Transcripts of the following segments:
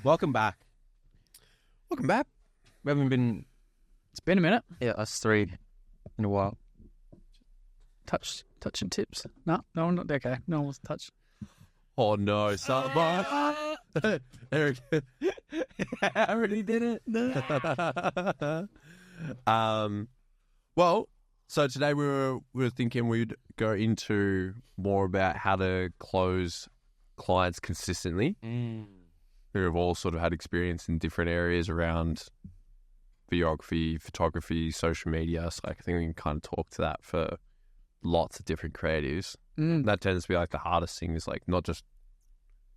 Welcome back. Welcome back. We haven't been... It's been a minute. Yeah, us three in a while. Touching tips. No, not okay. No one wants to touch. Oh no, Eric. I already did it. Well, so today we were thinking we'd go into more about how to close clients consistently, who have all sort of had experience in different areas around videography, photography, social media. So I think we can kind of talk to that for lots of different creatives. That tends to be like the hardest thing, is like not just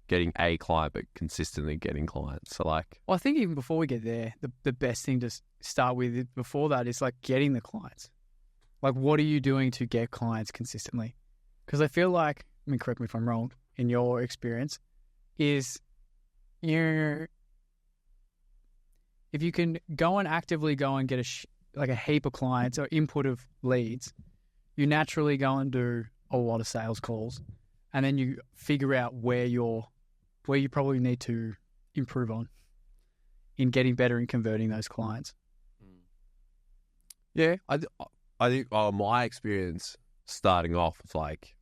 getting a client, but consistently getting clients. So like, Well, I think even before we get there, the best thing to start with before that is like getting the clients. Like, what are you doing to get clients consistently? Because I feel like, I mean, correct me if I'm wrong, in your experience, is if you can actively go and get a heap of clients or input of leads, you naturally go and do a lot of sales calls, and then you figure out where you probably need to improve on in getting better in converting those clients. yeah, I think my experience starting off was like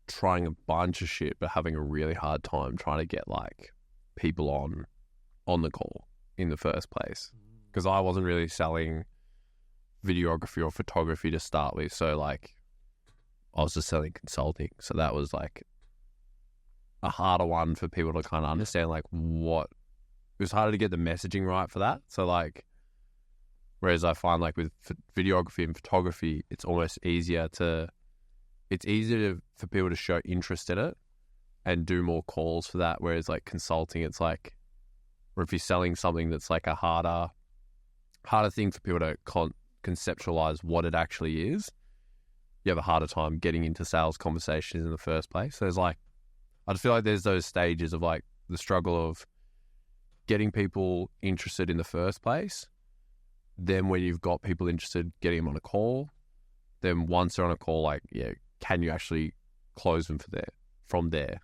trying a bunch of shit, but having a really hard time trying to get like people on the call in the first place, because I wasn't really selling videography or photography to start with. So like, I was just selling consulting. So that was like a harder one for people to kind of understand, like it was harder to get the messaging right for that. So like, whereas I find like with videography and photography, it's almost easier for people to show interest in it and do more calls for that. Whereas like consulting, it's like, or if you're selling something that's like a harder thing for people to conceptualize what it actually is, you have a harder time getting into sales conversations in the first place. So there's like, I just feel like there's those stages of like the struggle of getting people interested in the first place. Then when you've got people interested, getting them on a call. Then once they're on a call, like, yeah, can you actually close them from there?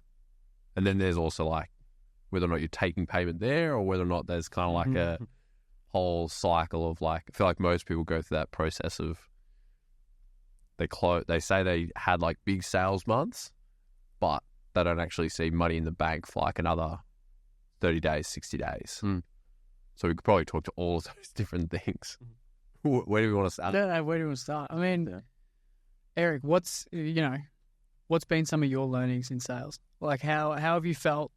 And then there's also like whether or not you're taking payment there, or whether or not there's kind of like a whole cycle of like, I feel like most people go through that process of they say they had like big sales months, but they don't actually see money in the bank for like another 30 days, 60 days. So we could probably talk to all of those different things. Where do we want to start? No, where do we want to start? I mean, Eric, what's been some of your learnings in sales? Like, how have you felt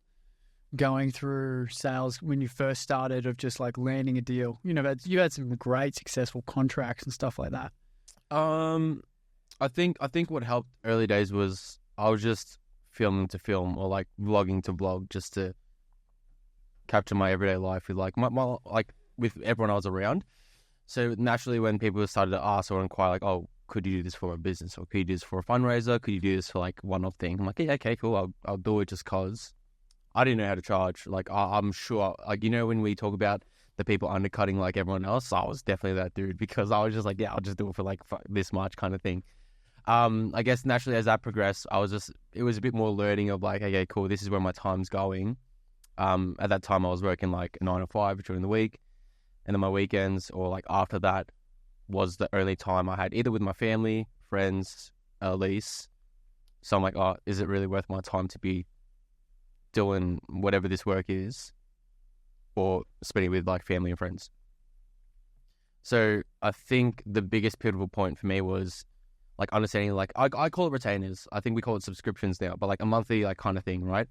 going through sales when you first started, of just like landing a deal? You know, you had some great successful contracts and stuff like that. I think what helped early days was I was just filming to film, or like vlogging to vlog, just to capture my everyday life with like my like with everyone I was around. So naturally, when people started to ask or inquire, like, oh, could you do this for a business, or could you do this for a fundraiser? Could you do this for like one-off thing? I'm like, yeah, okay, cool. I'll do it, just cause I didn't know how to charge. Like, I'm sure, like, you know, when we talk about the people undercutting like everyone else, I was definitely that dude, because I was just like, yeah, I'll just do it for like this much kind of thing. I guess naturally as that progressed, it was a bit more learning of like, okay, cool, this is where my time's going. At that time I was working like 9 to 5 during the week, and then my weekends, or like after that, was the only time I had either with my family, friends, lease. So I'm like, oh, is it really worth my time to be doing whatever this work is, or spending with like family and friends? So I think the biggest pivotal point for me was like understanding, like I call it retainers. I think we call it subscriptions now, but like a monthly like kind of thing, right?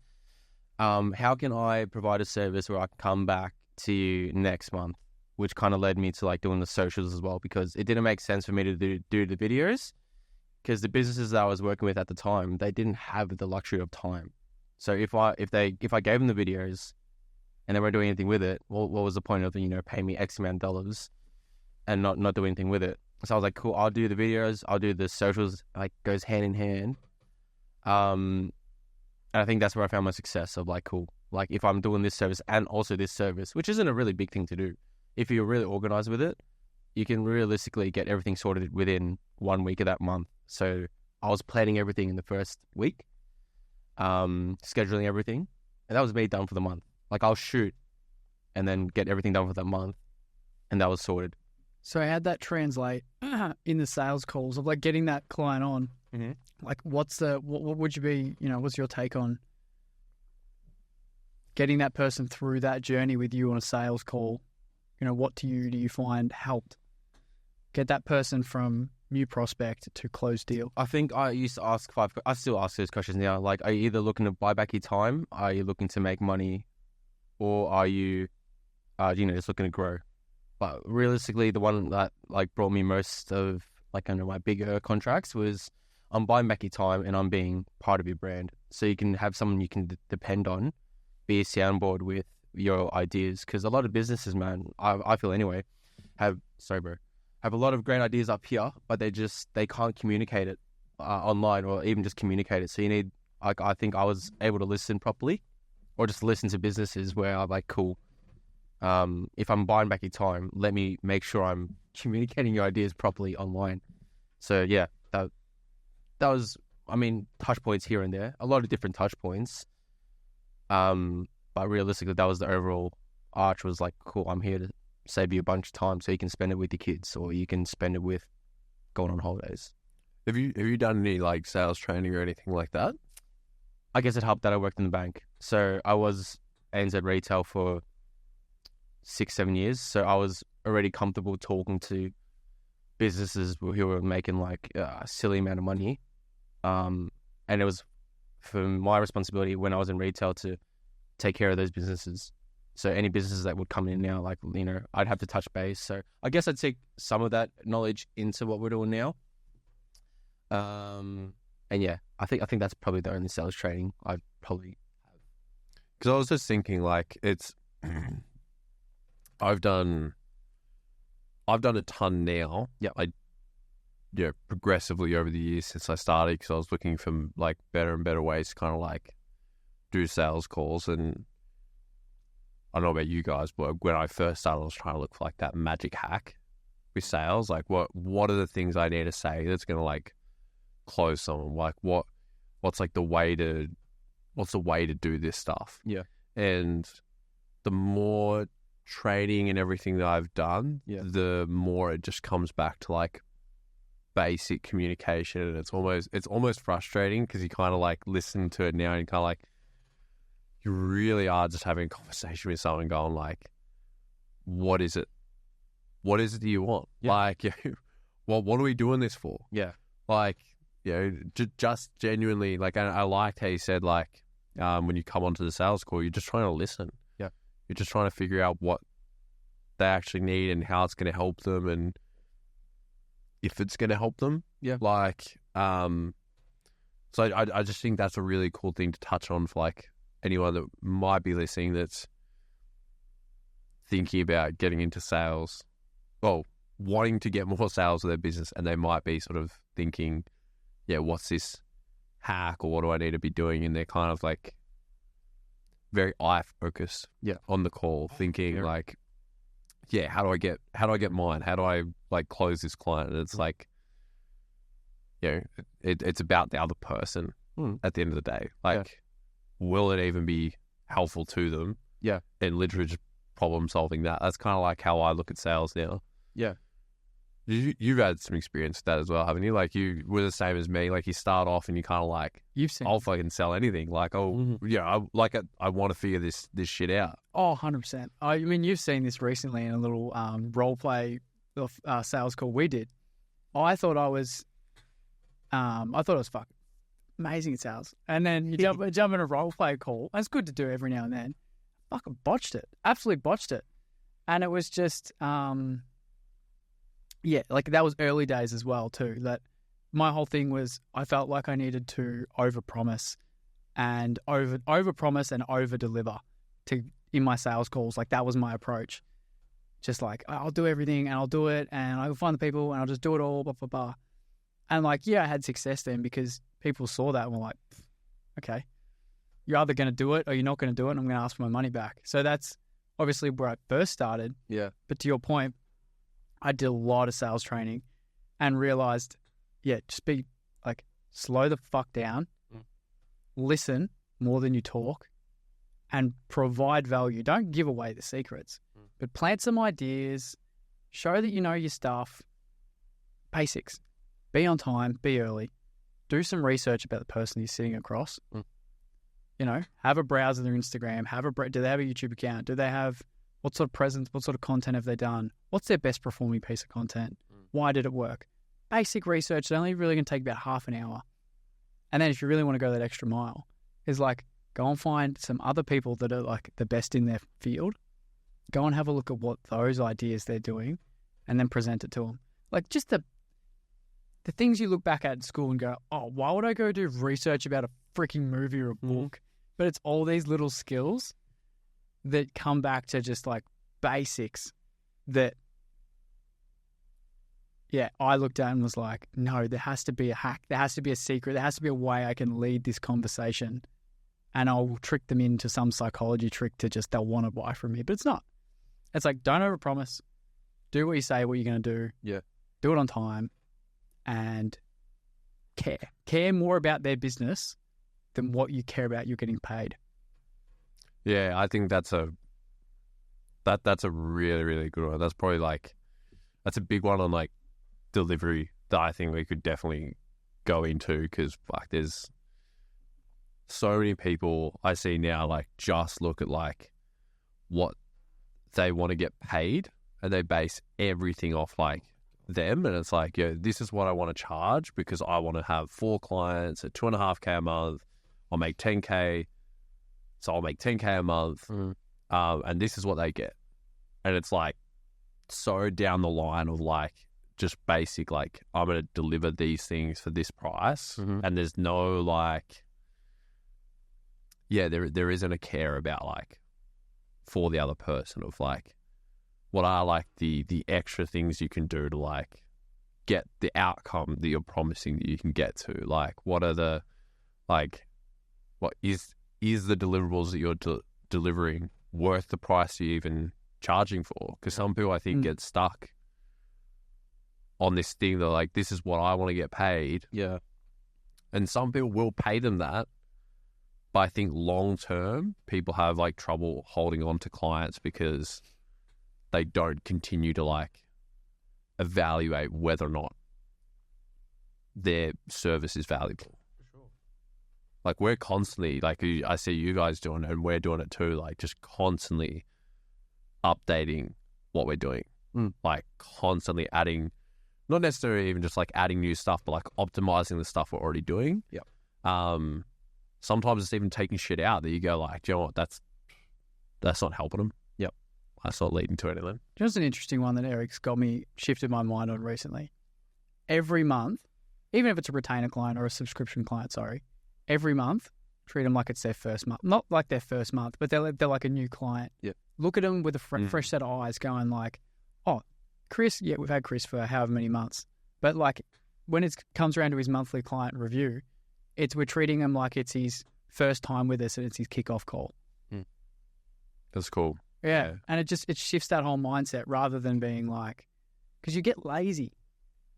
How can I provide a service where I can come back to you next month? Which kind of led me to like doing the socials as well, because it didn't make sense for me to do the videos, because the businesses that I was working with at the time, they didn't have the luxury of time. So if I gave them the videos and they weren't doing anything with it, well, what was the point of, you know, paying me X amount of dollars and not doing anything with it? So I was like, cool, I'll do the videos, I'll do the socials, like goes hand in hand. And I think that's where I found my success of like, cool, like if I'm doing this service and also this service, which isn't a really big thing to do, if you're really organized with it, you can realistically get everything sorted within 1 week of that month. So I was planning everything in the first week, scheduling everything, and that was me done for the month. Like I'll shoot and then get everything done for that month, and that was sorted. So how'd that translate in the sales calls of like getting that client on? Mm-hmm. Like, what would you be? What's your take on getting that person through that journey with you on a sales call? What do you find helped get that person from new prospect to closed deal? I think I used to ask I still ask those questions now. Like, are you either looking to buy back your time? Are you looking to make money? Or are you, just looking to grow? But realistically, the one that like brought me most of like under my bigger contracts was I'm buying back your time and I'm being part of your brand. So you can have someone you can depend on, be a soundboard with your ideas. Because a lot of businesses, man, I feel anyway, have a lot of great ideas up here, but they can't communicate it online or even just communicate it. So you need, like, I think I was able to listen properly, or just listen to businesses where I'm like, cool. If I'm buying back your time, let me make sure I'm communicating your ideas properly online. So yeah, that was, touch points here and there, a lot of different touch points. But realistically, that was the overall arch. Was like, cool, I'm here to save you a bunch of time so you can spend it with your kids, or you can spend it with going on holidays. Have you done any like sales training or anything like that? I guess it helped that I worked in the bank. So I was ANZ retail for 6-7 years. So I was already comfortable talking to businesses who were making like a silly amount of money. And it was for my responsibility when I was in retail to take care of those businesses. So any businesses that would come in now, like, I'd have to touch base. So I guess I'd take some of that knowledge into what we're doing now. And yeah, I think that's probably the only sales training I probably have. Because I was just thinking, like, it's I've done a ton now. Yeah, progressively over the years since I started, because I was looking for like better and better ways to kind of like do sales calls. And I don't know about you guys, but when I first started, I was trying to look for like that magic hack with sales. Like, what are the things I need to say that's going to like close someone? Like, what's the way to do this stuff? Yeah. And the more training and everything that I've done, the more it just comes back to like basic communication. And it's almost frustrating, because you kind of like listen to it now and kind of like, you really are just having a conversation with someone going like, what is it? What is it that you want? Yeah. Like, what are we doing this for? Yeah. Like, just genuinely, like, I liked how you said, like, when you come onto the sales call, you're just trying to listen. Yeah. You're just trying to figure out what they actually need and how it's going to help them, and if it's going to help them. Yeah. Like, so I just think that's a really cool thing to touch on for like anyone that might be listening that's thinking about getting into sales, well, wanting to get more sales of their business, and they might be sort of thinking, what's this hack, or what do I need to be doing? And they're kind of like very eye focused on the call, thinking like, how do I get mine? How do I like close this client? And it's like, it's about the other person at the end of the day. Like, will it even be helpful to them? Yeah. And literally just problem solving that. That's kind of like how I look at sales now. Yeah. You've had some experience with that as well, haven't you? Like, you were the same as me. Like, you start off and you kind of like, I'll fucking sell anything. Like, I want to figure this shit out. Oh, 100%. I mean, you've seen this recently in a little role play sales call we did. I thought I was fucking amazing at sales. And then you jump in a role play call. And it's good to do every now and then. Fucking botched it. Absolutely botched it. And it was just, like that was early days as well too. That my whole thing was I felt like I needed to overpromise and overpromise and overdeliver in my sales calls. Like that was my approach. Just like, I'll do everything and I'll do it and I'll find the people and I'll just do it all, blah, blah, blah. And like, I had success then because people saw that and were like, okay, you're either going to do it or you're not going to do it, and I'm going to ask for my money back. So that's obviously where I first started. Yeah. But to your point, I did a lot of sales training and realized, just be like, slow the fuck down, listen more than you talk, and provide value. Don't give away the secrets, but plant some ideas, show that you know your stuff, basics. Be on time, be early, do some research about the person you're sitting across. You know, have a browse of their Instagram, do they have a YouTube account? Do they have, what sort of presence, what sort of content have they done? What's their best performing piece of content? Why did it work? Basic research, it's only really going to take about half an hour. And then if you really want to go that extra mile, is like, go and find some other people that are like the best in their field. Go and have a look at what those ideas they're doing and then present it to them. Like just the things you look back at in school and go, oh, why would I go do research about a freaking movie or a book? But it's all these little skills that come back to just like basics that, yeah, I looked at and was like, no, there has to be a hack. There has to be a secret. There has to be a way I can lead this conversation and I'll trick them into some psychology trick to just, they'll want to buy from me. But it's not. It's like, don't overpromise. Do what you say, what you're going to do. Yeah. Do it on time and care. Care more about their business than what you care about you're getting paid. Yeah, I think that's a really, really good one. That's probably like, that's a big one on like delivery that I think we could definitely go into, because like there's so many people I see now like just look at like what they want to get paid and they base everything off like them, and it's like, yeah, this is what I want to charge because I want to have 4 clients at $2.5K a month. I'll make 10K, so I'll make 10K a month, and this is what they get. And it's like so down the line of like just basic, like I'm going to deliver these things for this price, and there's no like, yeah, there isn't a care about like for the other person of like what are like the extra things you can do to like get the outcome that you're promising that you can get to. Like what are the like, what is the deliverables that you're delivering worth the price you're even charging for? Because some people I think get stuck on this thing. They're like, this is what I want to get paid. Yeah. And some people will pay them that. But I think long term, people have like trouble holding on to clients because they don't continue to like evaluate whether or not their service is valuable. For sure. Like we're constantly, like I see you guys doing it and we're doing it too, like just constantly updating what we're doing. Like constantly adding, not necessarily even just like adding new stuff, but like optimizing the stuff we're already doing. Yep. Sometimes it's even taking shit out that you go like, do you know what, that's not helping them. Yep. That's not leading to anything. Just an interesting one that Eric's shifted my mind on recently. Every month, even if it's a retainer client or a subscription client, every month, treat them like it's their first month. Not like their first month, but they're like a new client. Yep. Look at them with a fresh set of eyes going like, oh, Chris, yeah, we've had Chris for however many months. But like when it comes around to his monthly client review, we're treating him like it's his first time with us and it's his kickoff call. That's cool. Yeah. And it shifts that whole mindset rather than being like, because you get lazy.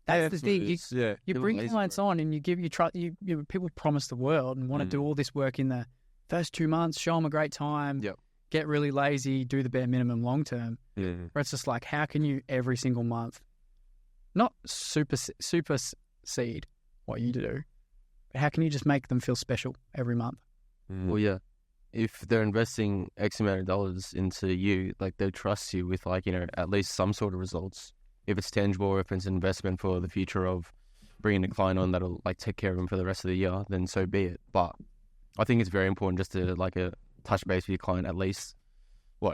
That's the thing. You bring clients on and people promise the world and want to do all this work in the first 2 months, show them a great time, get really lazy, do the bare minimum long term. Where it's just like, how can you every single month, not supersede what you do, but how can you just make them feel special every month? Well, yeah. If they're investing X amount of dollars into you, like they'll trust you with like, at least some sort of results. If it's tangible or if it's an investment for the future of bringing a client on that'll like take care of them for the rest of the year, then so be it. But I think it's very important just to like touch base with your client at least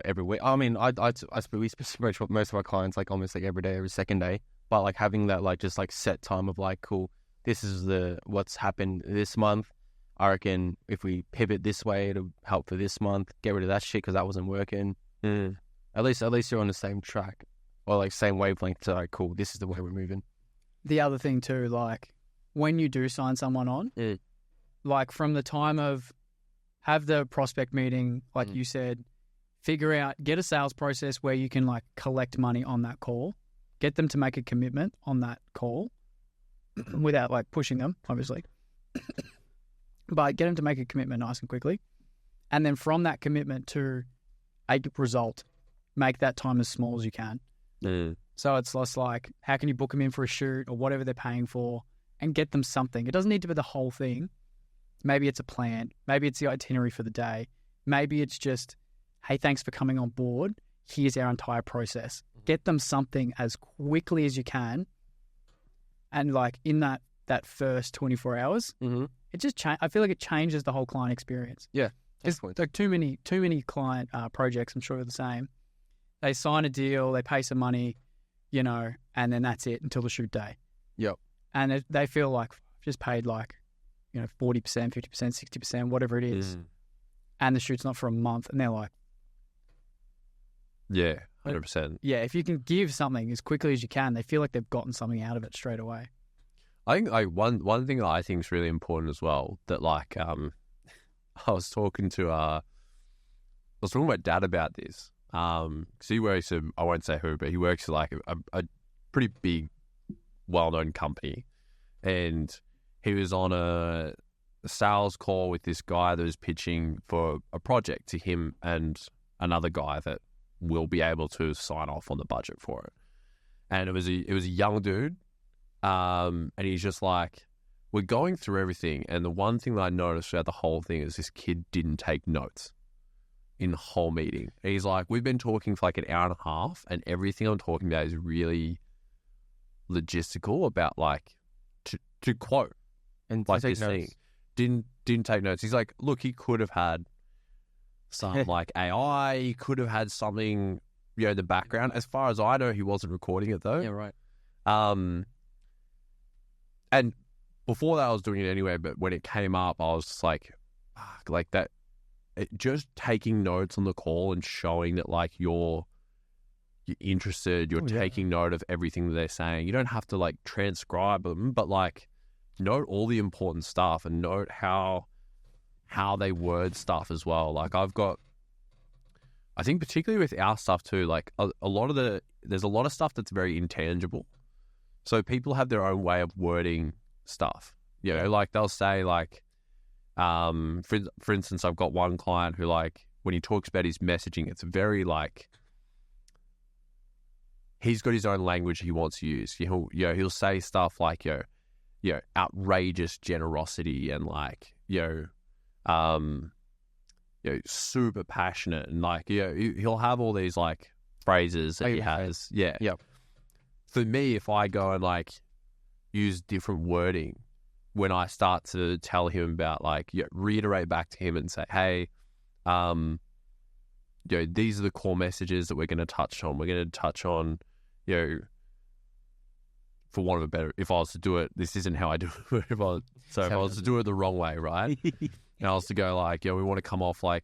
every week. I mean, we approach most of our clients like almost like every day, every second day. But like having that like just like set time of like, cool, this is what's happened this month. I reckon if we pivot this way, it'll help for this month. Get rid of that shit because that wasn't working. At least you're on the same track or like same wavelength. So like, cool, this is the way we're moving. The other thing too, like when you do sign someone on, like from the time of have the prospect meeting, like you said, get a sales process where you can like collect money on that call, get them to make a commitment on that call without like pushing them, obviously. But get them to make a commitment nice and quickly. And then from that commitment to a result, make that time as small as you can. So it's less like, how can you book them in for a shoot or whatever they're paying for and get them something? It doesn't need to be the whole thing. Maybe it's a plan. Maybe it's the itinerary for the day. Maybe it's just, hey, thanks for coming on board. Here's our entire process. Get them something as quickly as you can. And like in that first 24 hours, it just I feel like it changes the whole client experience. Yeah. It's like too many client projects, I'm sure are the same. They sign a deal, they pay some money, you know, and then that's it until the shoot day. Yep. And they feel like just paid like, you know, 40%, 50%, 60%, whatever it is. And the shoot's not for a month. And they're like, yeah, 100%. yeah, if you can give something as quickly as you can, they feel like they've gotten something out of it straight away. I think like one thing that I think is really important as well, that like I was talking to my dad about this. Because he works at, I won't say who, but he works at like a pretty big, well-known company. And he was on a sales call with this guy that was pitching for a project to him and another guy that will be able to sign off on the budget for it. And it was a young dude. And he's just like, we're going through everything. And the one thing that I noticed throughout the whole thing is this kid didn't take notes in the whole meeting. And he's like, we've been talking for like an hour and a half, and everything I'm talking about is really logistical about like, to quote, And like take this notes. thing. Didn't take notes. He's like, look, he could have had some like AI, he could have had something, you know, in the background. As far as I know, he wasn't recording it though. Yeah, right. And before that, I was doing it anyway. But when it came up, I was just like, fuck, like that. Just taking notes on the call and showing that like you're interested, you're taking note of everything that they're saying. You don't have to like transcribe them, but like note all the important stuff and note how they word stuff as well. Like I think particularly with our stuff too, like there's a lot of stuff that's very intangible. So people have their own way of wording stuff. You know, like they'll say like, for instance, I've got one client who like, when he talks about his messaging, it's very he's got his own language he wants to use. He'll say stuff like, outrageous generosity and like, super passionate and like, he'll have all these like phrases that he has. Yeah. Yep. For me, if I go and like use different wording, when I start to tell him about like, reiterate back to him and say, hey, these are the core messages that we're going to touch on. We're going to touch on, for want of a better, if I was to do it, this isn't how I do it. If I was to do it the wrong way, right? And I was to go like, we want to come off like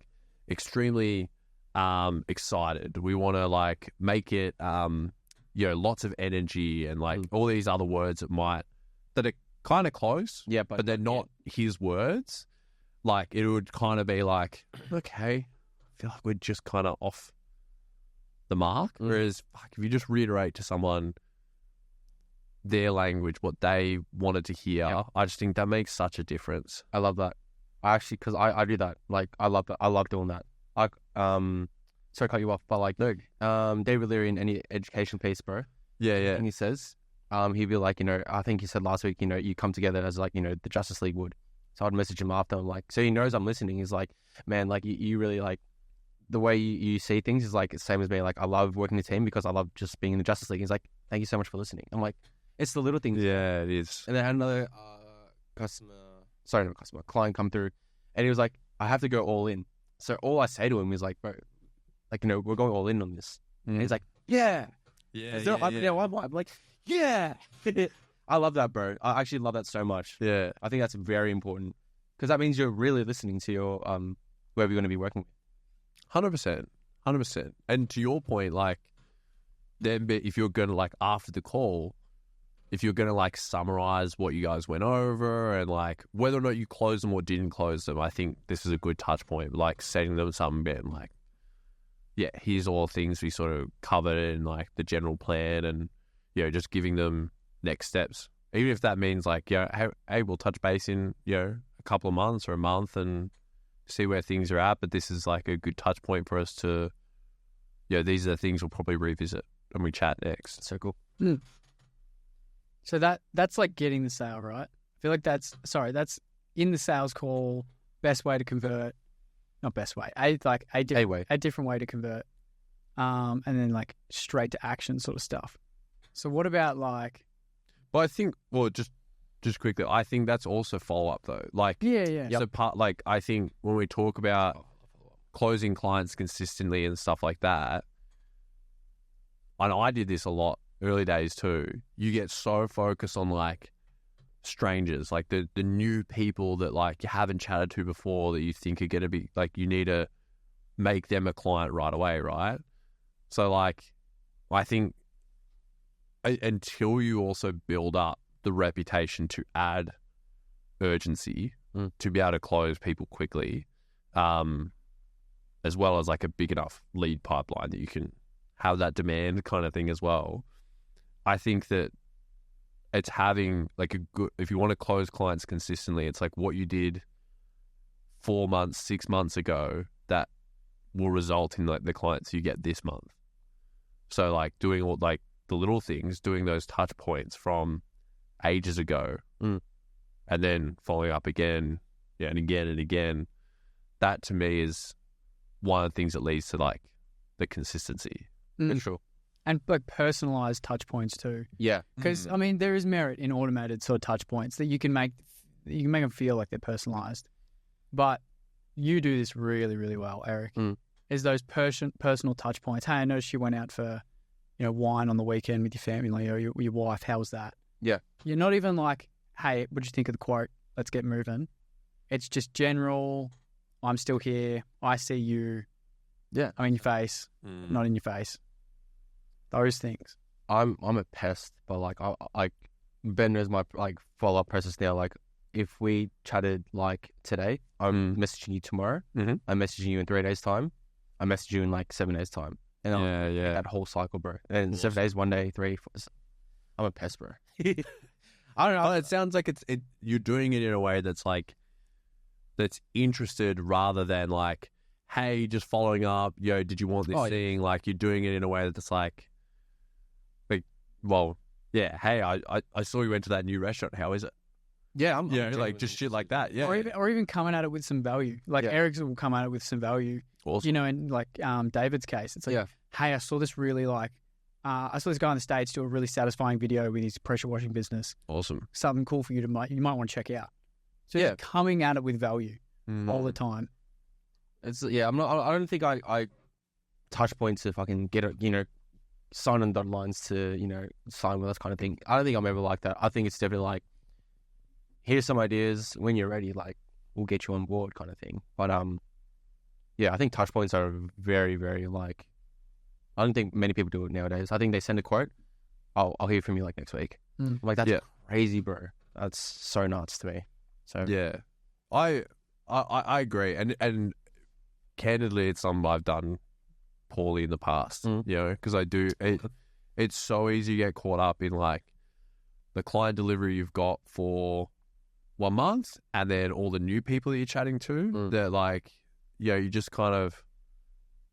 extremely excited. We want to like make it, lots of energy and like all these other words that are kind of close, but they're not his words. Like it would kind of be like, okay, I feel like we're just kind of off the mark. Whereas if you just reiterate to someone their language, what they wanted to hear, I just think that makes such a difference. I love that. Because I do that. Like I love that. I love doing that. Like sorry to cut you off, but like David Leary in any education piece, bro. Yeah. And he says, he'd be like, I think he said last week, you come together as like, the Justice League would. So I'd message him after. I'm like, so he knows I'm listening. He's like, man, like you really like the way you see things is like the same as me. Like I love working the team because I love just being in the Justice League. He's like, thank you so much for listening. I'm like, it's the little things. Yeah, it is. And then I had another client come through, and he was like, I have to go all in. So all I say to him is like, bro, like, we're going all in on this. And he's like, yeah. I'm like, yeah. I love that, bro. I actually love that so much. Yeah. I think that's very important because that means you're really listening to your whoever you're going to be working with. 100%. And to your point, like, then if you're going to like after the call, if you're going to like summarize what you guys went over and like whether or not you closed them or didn't close them, I think this is a good touch point, like setting them something bit and like, here's all things we sort of covered in like the general plan and, just giving them next steps. Even if that means like, hey, we'll touch base in, a couple of months or a month and see where things are at, but this is like a good touch point for us to, these are the things we'll probably revisit when we chat next. So cool. So that's like getting the sale, right? I feel like that's in the sales call, best way to convert, not best way, a different way to convert, and then like straight to action sort of stuff. So what about like? But I think, well, just quickly, I think that's also follow up though. Like, yeah. So I think when we talk about closing clients consistently and stuff like that, and I did this a lot early days too. You get so focused on like strangers, like the new people that like you haven't chatted to before that you think are going to be like, you need to make them a client right away, right? So like, I think until you also build up the reputation to add urgency to be able to close people quickly, as well as like a big enough lead pipeline that you can have that demand kind of thing as well. I think that it's having like a good, if you want to close clients consistently, it's like what you did 4 months, 6 months ago that will result in like the clients you get this month. So like doing all like the little things, doing those touch points from ages ago, and then following up again, and again and again. That to me is one of the things that leads to like the consistency. For sure. And like personalized touch points too. Yeah. Because I mean, there is merit in automated sort of touch points that you can make them feel like they're personalized. But you do this really, really well, Eric. Is those personal touch points. Hey, I noticed you went out for, wine on the weekend with your family or your wife. How was that? Yeah. You're not even like, hey, what do you think of the quote? Let's get moving. It's just general. I'm still here. I see you. Yeah. I'm in your face, not in your face. Those things. I'm a pest, but like I Ben knows my like follow up process now. Like if we chatted like today, I'm messaging you tomorrow. I'm messaging you in 3 days time. I message you in like 7 days time. And that whole cycle, bro. And 7 days, 1 day, 3, 4. I'm a pest, bro. I don't know. It sounds like you're doing it in a way that's like that's interested rather than like, hey, just following up. Did you want this thing? Like you're doing it in a way that's like, well, yeah. Hey, I saw you went to that new restaurant. How is it? Yeah, I'm like just shit like that. Yeah, or even coming at it with some value. Like Eric's will come at it with some value. Awesome. In like David's case, it's like, hey, I saw this really like, I saw this guy on the stage do a really satisfying video with his pressure washing business. Awesome. Something cool for you you might want to check out. So just coming at it with value all the time. It's I'm not. I don't think I touch points if I can get it. Sign on dotted lines to sign with us kind of thing. I don't think I'm ever like that. I think it's definitely like, here's some ideas. When you're ready, like we'll get you on board kind of thing. But I think touch points are very, very like. I don't think many people do it nowadays. I think they send a quote. I'll hear from you like next week. I'm like, that's crazy, bro. That's so nuts to me. So I agree, and candidly, it's something I've done poorly in the past. Because I do it. It's so easy to get caught up in like the client delivery you've got for 1 month, and then all the new people that you're chatting to. They're like, you're just kind of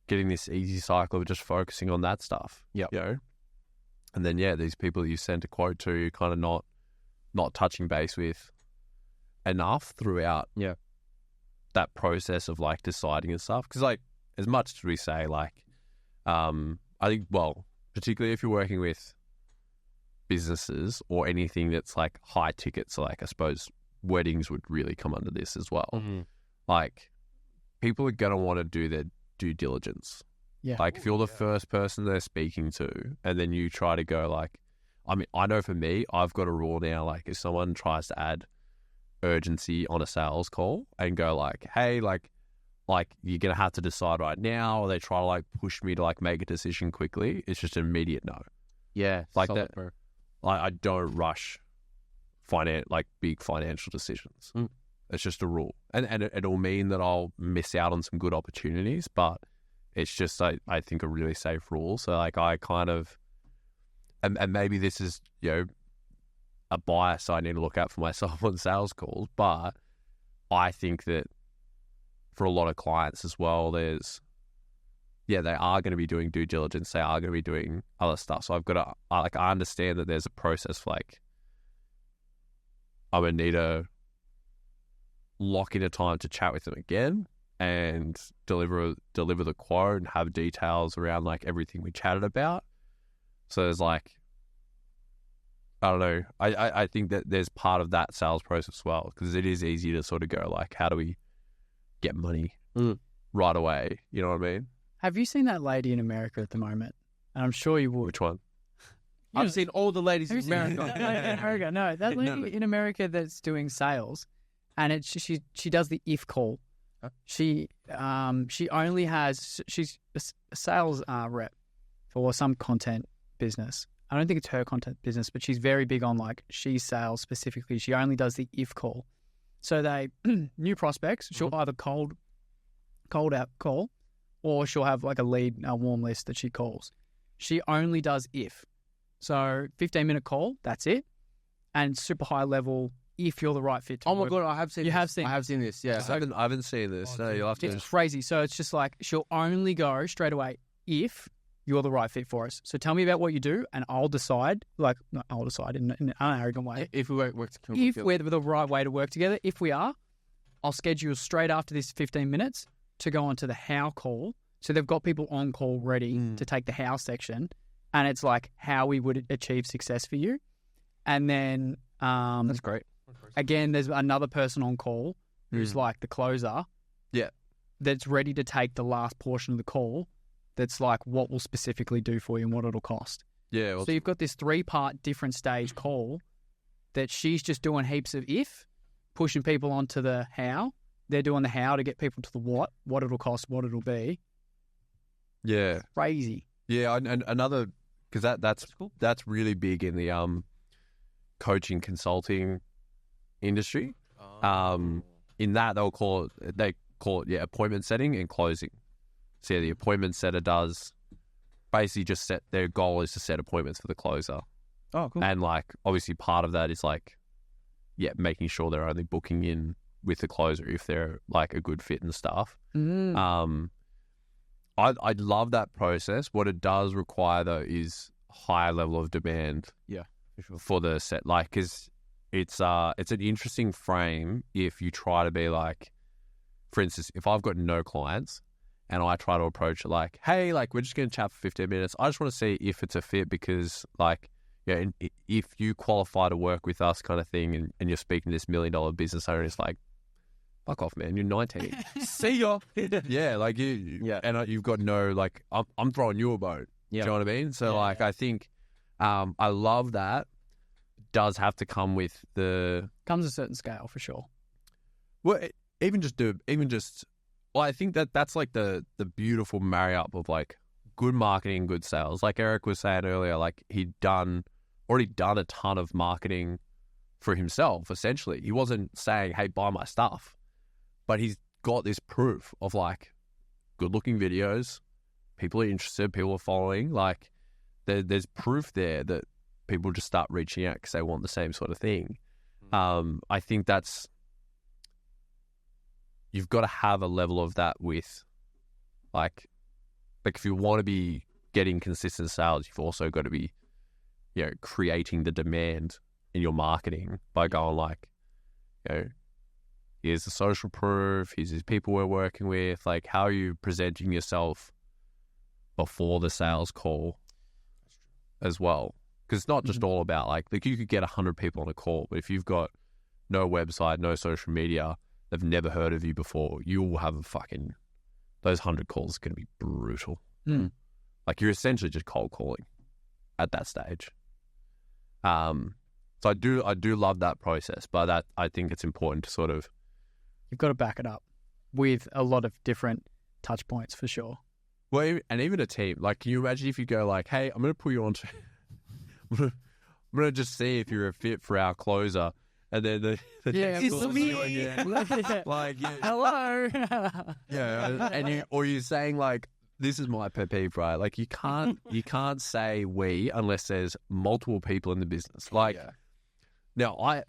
getting this easy cycle of just focusing on that stuff. And then these people that you sent a quote to, you're kind of not touching base with enough throughout that process of like deciding and stuff. Because like as much as we say like I think, well, particularly if you're working with businesses or anything that's like high tickets, like I suppose weddings would really come under this as well. Like people are going to want to do their due diligence. Like if you're the first person they're speaking to and then you try to go like, I mean, I know for me, I've got a rule now, like if someone tries to add urgency on a sales call and go like, hey, like you're going to have to decide right now, or they try to like push me to like make a decision quickly, it's just an immediate no. Like that, bro. Like I don't rush big financial decisions. It's just a rule. And it'll mean that I'll miss out on some good opportunities, but it's just, I think, a really safe rule. So like I kind of, and maybe this is, a bias I need to look out for myself on sales calls, but I think that for a lot of clients as well, they are going to be doing due diligence. They are going to be doing other stuff. So I've got to, I understand that there's a process for like, I'm going to need to lock in a time to chat with them again and deliver the quote and have details around like everything we chatted about. So there's like, I don't know. I think that there's part of that sales process as well, because it is easy to sort of go like, how do we get money right away? You know what I mean? Have you seen that lady in America at the moment? And I'm sure you would. Which one? I've seen all the ladies in America. America. No, that lady in America that's doing sales, and she does the if call. Huh? She's a sales rep for some content business. I don't think it's her content business, but she's very big on like she's sales specifically. She only does the if call. So they new prospects, she'll either cold out call, or she'll have like a warm list that she calls. She only does if. So 15-minute call, that's it. And super high level if you're the right fit. Oh my God, I have seen You this. have seen I have seen this, yeah. I haven't seen this. No, you'll have to. It's crazy. So it's just like she'll only go straight away if you're the right fit for us. So tell me about what you do, and I'll decide. Like, not I'll decide in an arrogant way. If we work If we're the right way to work together. If we are, I'll schedule straight after this 15 minutes to go on to the how call. So they've got people on call ready to take the how section, and it's like how we would achieve success for you. And then that's great. again, there's another person on call who's like the closer. Yeah. That's ready to take the last portion of the call. That's like what we'll specifically do for you and what it'll cost. Yeah. Well, So you've got this 3-part different stage call that she's just doing heaps of if, pushing people onto the how. They're doing the how to get people to the what it'll cost, what it'll be. yeah. Crazy. Yeah. And another, because that's cool. That's really big in the coaching consulting industry. In that they call it appointment setting and closing. So yeah, the appointment setter does basically just their goal is to set appointments for the closer. Oh, cool. And like obviously part of that is like, making sure they're only booking in with the closer if they're like a good fit and stuff. I love that process. What it does require though is higher level of demand. Yeah, for sure. For the set, like, because it's an interesting frame if you try to be like, for instance, if I've got no clients and I try to approach it like, hey, like we're just going to chat for 15 minutes. I just want to see if it's a fit because like, if you qualify to work with us kind of thing and you're speaking to this $1 million business owner, it's like, fuck off, man. You're 19. See ya. Yeah, like you've got no, like, I'm throwing you a boat. Yeah. Do you know what I mean? So like, I think I love that. Does have to come with comes a certain scale for sure. Well, I think that's like the beautiful marry up of like good marketing, good sales. Like Eric was saying earlier, like he'd already done a ton of marketing for himself. Essentially, he wasn't saying, "Hey, buy my stuff," but he's got this proof of like good looking videos. People are interested. People are following. Like there's proof there that people just start reaching out because they want the same sort of thing. I think you've got to have a level of that with like if you want to be getting consistent sales, you've also got to be, creating the demand in your marketing by going like, here's the social proof, here's these people we're working with, like how are you presenting yourself before the sales call as well? Because it's not just all about like you could get 100 people on a call, but if you've got no website, no social media, they've never heard of you before, you will have those 100 calls are going to be brutal. Like you're essentially just cold calling at that stage. So I do love that process, but that I think it's important to sort of, you've got to back it up with a lot of different touch points for sure. Well, and even a team. Like, can you imagine if you go like, "Hey, I'm going to put you on to, I'm going to just see if you're a fit for our closer," and then the it's me. Like, Hello. or you're saying like, this is my pet peeve, right? Like you can't say we unless there's multiple people in the business. Like now I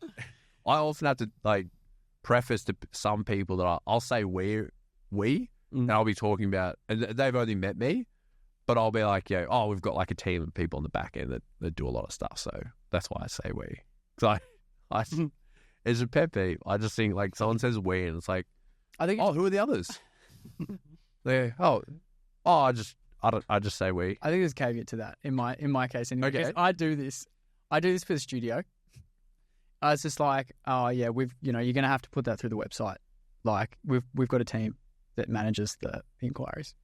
often have to like preface to some people that I'll say we we, and I'll be talking about, and they've only met me, but I'll be like, we've got like a team of people on the back end that do a lot of stuff. So that's why I say we. So I it's a pet peeve. I just think like someone says we, and it's like, I think who are the others? I just say we. I think there's a caveat to that in my case. Anyway, Okay. because I do this for the studio. It's just like, you're gonna have to put that through the website. Like we've got a team that manages the inquiries.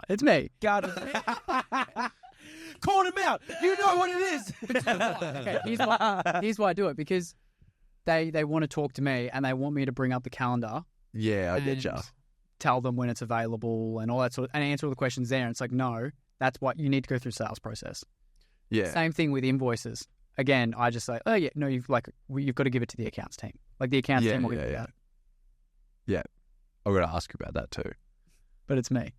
It's me. Got it. Call him out. You know what it is. Okay, here's why I do it, because they want to talk to me and they want me to bring up the calendar. Yeah, I and get you. Tell them when it's available and all that sort of, and answer all the questions there. And it's like, no, that's what you need to go through sales process. Yeah. Same thing with invoices. Again, I just say, you've got to give it to the accounts team. Like the accounts team will give it out. Yeah. I'm going to ask you about that too. But it's me.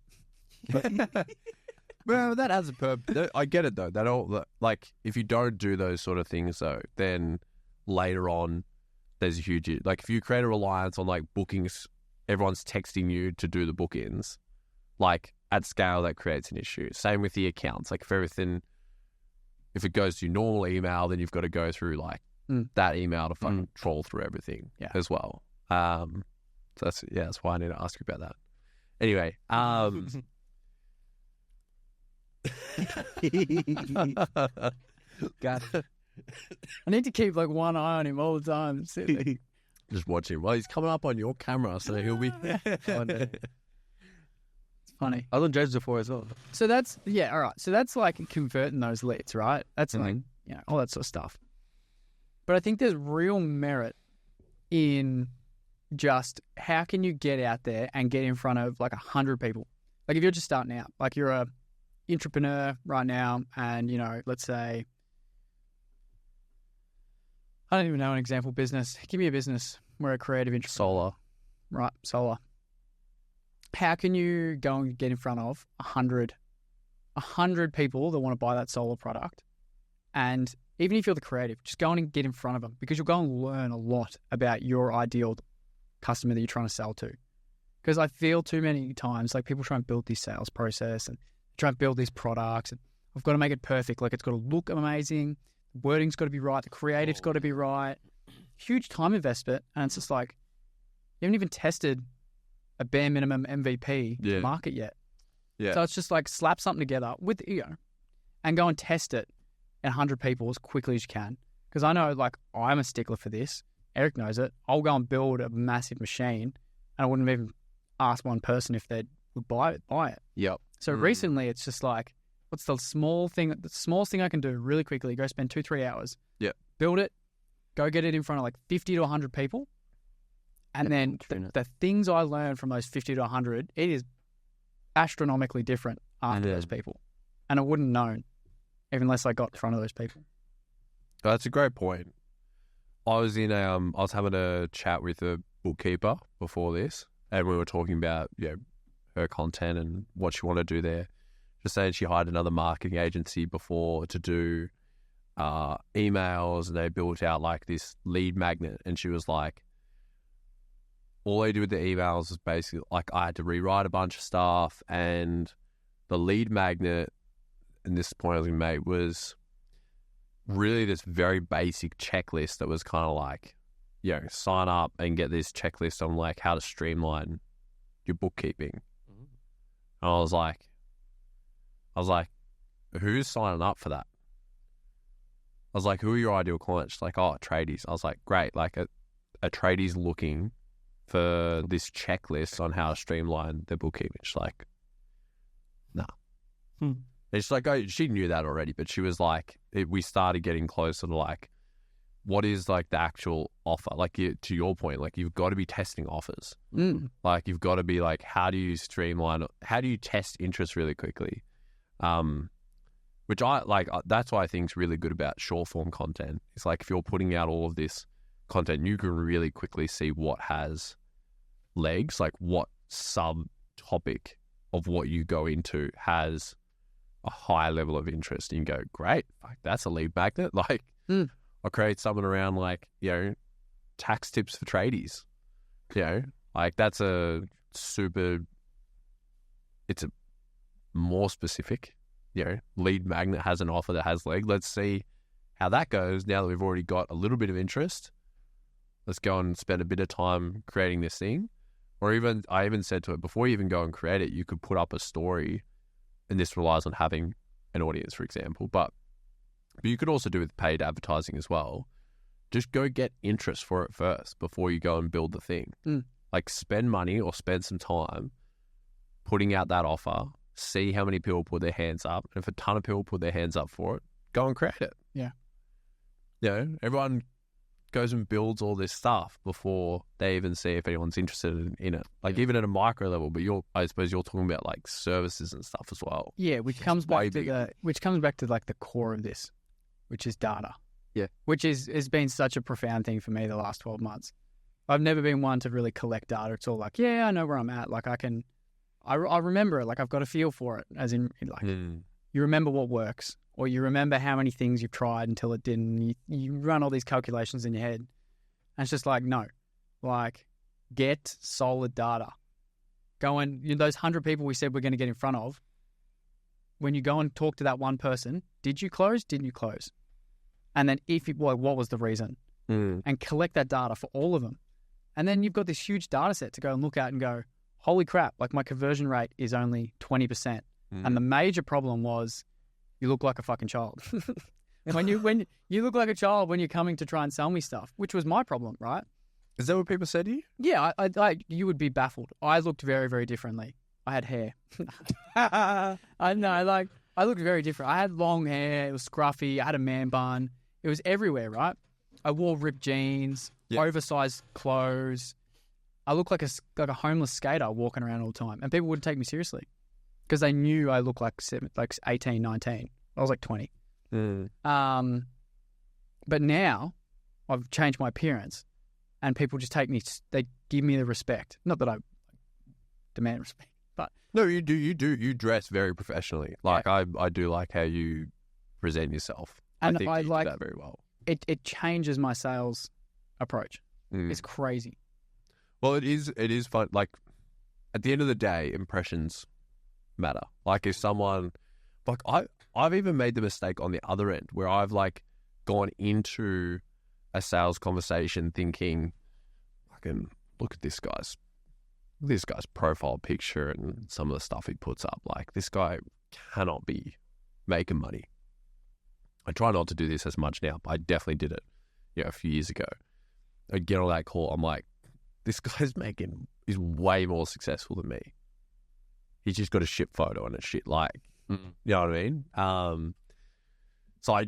Well, that has a purpose. I get it though. That all like if you don't do those sort of things though, then later on there's a huge like if you create a reliance on like bookings, everyone's texting you to do the bookings, like at scale that creates an issue. Same with the accounts. Like if it goes to your normal email, then you've got to go through like that email to fucking troll through everything as well. So that's why I need to ask you about that. Anyway, Got it. I need to keep like one eye on him all the time. just watch him. Well, he's coming up on your camera, so he'll be. It's funny. I was on James before as well. So that's all right. So that's like converting those leads, right? That's like all that sort of stuff. But I think there's real merit in just how can you get out there and get in front of like 100 people. Like if you're just starting out, like you're a entrepreneur right now, and let's say, I don't even know an example business. Give me a business. We're a creative entrepreneur. Solar. Right, solar. How can you go and get in front of 100 people that want to buy that solar product? And even if you're the creative, just go on and get in front of them, because you'll go and learn a lot about your ideal customer that you're trying to sell to. Because I feel too many times like people try and build this sales process and try and build these products, and I've got to make it perfect. Like it's got to look amazing. The wording's got to be right. The creative's got to be right. Huge time investment. And it's just like, you haven't even tested a bare minimum MVP to market yet. Yeah. So it's just like slap something together with, and go and test it in 100 people as quickly as you can. Because I know like I'm a stickler for this. Eric knows it. I'll go and build a massive machine and I wouldn't even ask one person if they would buy it. Yep. So recently it's just like, what's the smallest thing I can do really quickly? Go spend 2-3 hours. Yep. Build it. Go get it in front of like 50 to 100 people. And then the things I learned from those 50 to 100, it is astronomically different after those people. And I wouldn't have known, even unless I got in front of those people. That's a great point. I was having a chat with a bookkeeper before this, and we were talking about her content and what she wanted to do there. Just saying she hired another marketing agency before to do emails, and they built out like this lead magnet. And she was like, all they did with the emails was basically like I had to rewrite a bunch of stuff, and the lead magnet, and this point I was going to make, was really this very basic checklist that was kind of like, sign up and get this checklist on like how to streamline your bookkeeping. And I was like, who's signing up for that? I was like, who are your ideal clients? She's like, tradies. I was like, great. Like a tradie's looking for this checklist on how to streamline their bookkeeping. She's like, nah. It's like, she knew that already, but she was like, we started getting closer to like, what is like the actual offer? Like to your point, like you've got to be testing offers. Like you've got to be like, how do you test interest really quickly? Which that's why I think is really good about short form content. It's like if you're putting out all of this content, you can really quickly see what has legs, like what subtopic of what you go into has a high level of interest. And you go, great, like that's a lead magnet. Like I'll create something around like, tax tips for tradies. Like that's a it's a more specific, lead magnet has an offer that has leg. Let's see how that goes now that we've already got a little bit of interest. Let's go and spend a bit of time creating this thing. Or I even said to it, before you even go and create it, you could put up a story, and this relies on having an audience, for example, but you could also do with paid advertising as well. Just go get interest for it first before you go and build the thing. Like spend money or spend some time putting out that offer, see how many people put their hands up. And if a ton of people put their hands up for it, go and create it. Yeah. Everyone goes and builds all this stuff before they even see if anyone's interested in it. Like even at a micro level, but I suppose you're talking about like services and stuff as well. Yeah, which comes back to like the core of this, which is data. Yeah. Which has been such a profound thing for me the last 12 months. I've never been one to really collect data. It's all like, yeah, I know where I'm at. Like I remember it. Like I've got a feel for it, as in like you remember what works, or you remember how many things you've tried until it didn't. You run all these calculations in your head. And it's just like, no, like get solid data. Go and, those 100 people we said we're going to get in front of, when you go and talk to that one person, did you close? Didn't you close? And then what was the reason? And collect that data for all of them. And then you've got this huge data set to go and look at and go, holy crap, like my conversion rate is only 20%. And the major problem was you look like a fucking child. when you look like a child when you're coming to try and sell me stuff, which was my problem, right? Is that what people said to you? Yeah, I you would be baffled. I looked very, very differently. I had hair. I know, like I looked very different. I had long hair. It was scruffy. I had a man bun. It was everywhere, right? I wore ripped jeans, oversized clothes. I looked like a homeless skater walking around all the time, and people wouldn't take me seriously because they knew I looked like 18, 19. I was like 20. But now I've changed my appearance, and people just they give me the respect. Not that I demand respect, but no, you do. You dress very professionally. Like I do like how you present yourself. And I think you do that very well. It changes my sales approach. It's crazy. Well, it is fun. Like at the end of the day, impressions matter. Like if someone, like I've even made the mistake on the other end where I've like gone into a sales conversation thinking, I can look at this guy's profile picture and some of the stuff he puts up. Like this guy cannot be making money. I try not to do this as much now, but I definitely did it, a few years ago. I'd get on that call. I'm like, this guy's is way more successful than me. He's just got a shit photo and a shit like, you know what I mean? So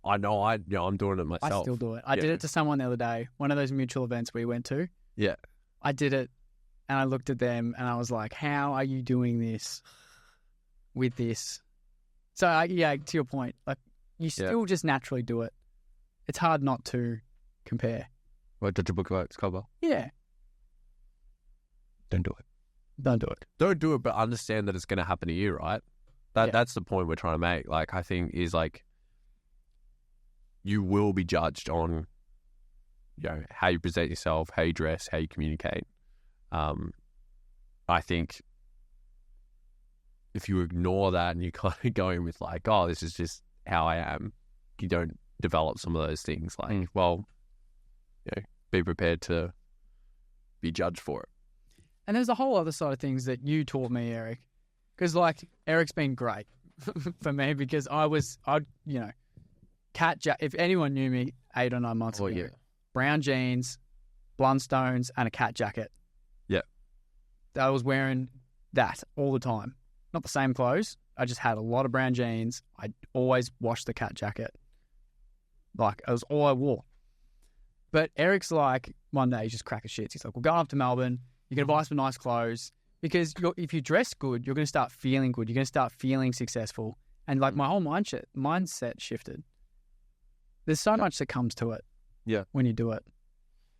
I know I'm doing it myself. I still do it. I did it to someone the other day. One of those mutual events we went to. Yeah. I did it, and I looked at them, and I was like, "How are you doing this with this?" So to your point, like you still just naturally do it. It's hard not to compare. What, judge a book about its cover? Yeah. Don't do it. Don't do it. Don't do it, but understand that it's going to happen to you, right? That's the point we're trying to make. Like, I think is like, you will be judged on, how you present yourself, how you dress, how you communicate. I think if you ignore that and you kind of go in with like, oh, this is just how I am, you don't develop some of those things. Like, well, be prepared to be judged for it. And there's a whole other side of things that you taught me, Eric. Because, like, Eric's been great for me because if anyone knew me 8 or 9 months ago, brown jeans, Blundstones, and a cat jacket. Yeah. I was wearing that all the time. Not the same clothes. I just had a lot of brown jeans. I always washed the cat jacket. Like, it was all I wore. But Eric's like, one day he's just cracking shits. He's like, we're going up to Melbourne. You can buy some nice clothes. Because if you dress good, you're going to start feeling good. You're going to start feeling successful. And like my whole mindset shifted. There's so much that comes to it. Yeah. When you do it.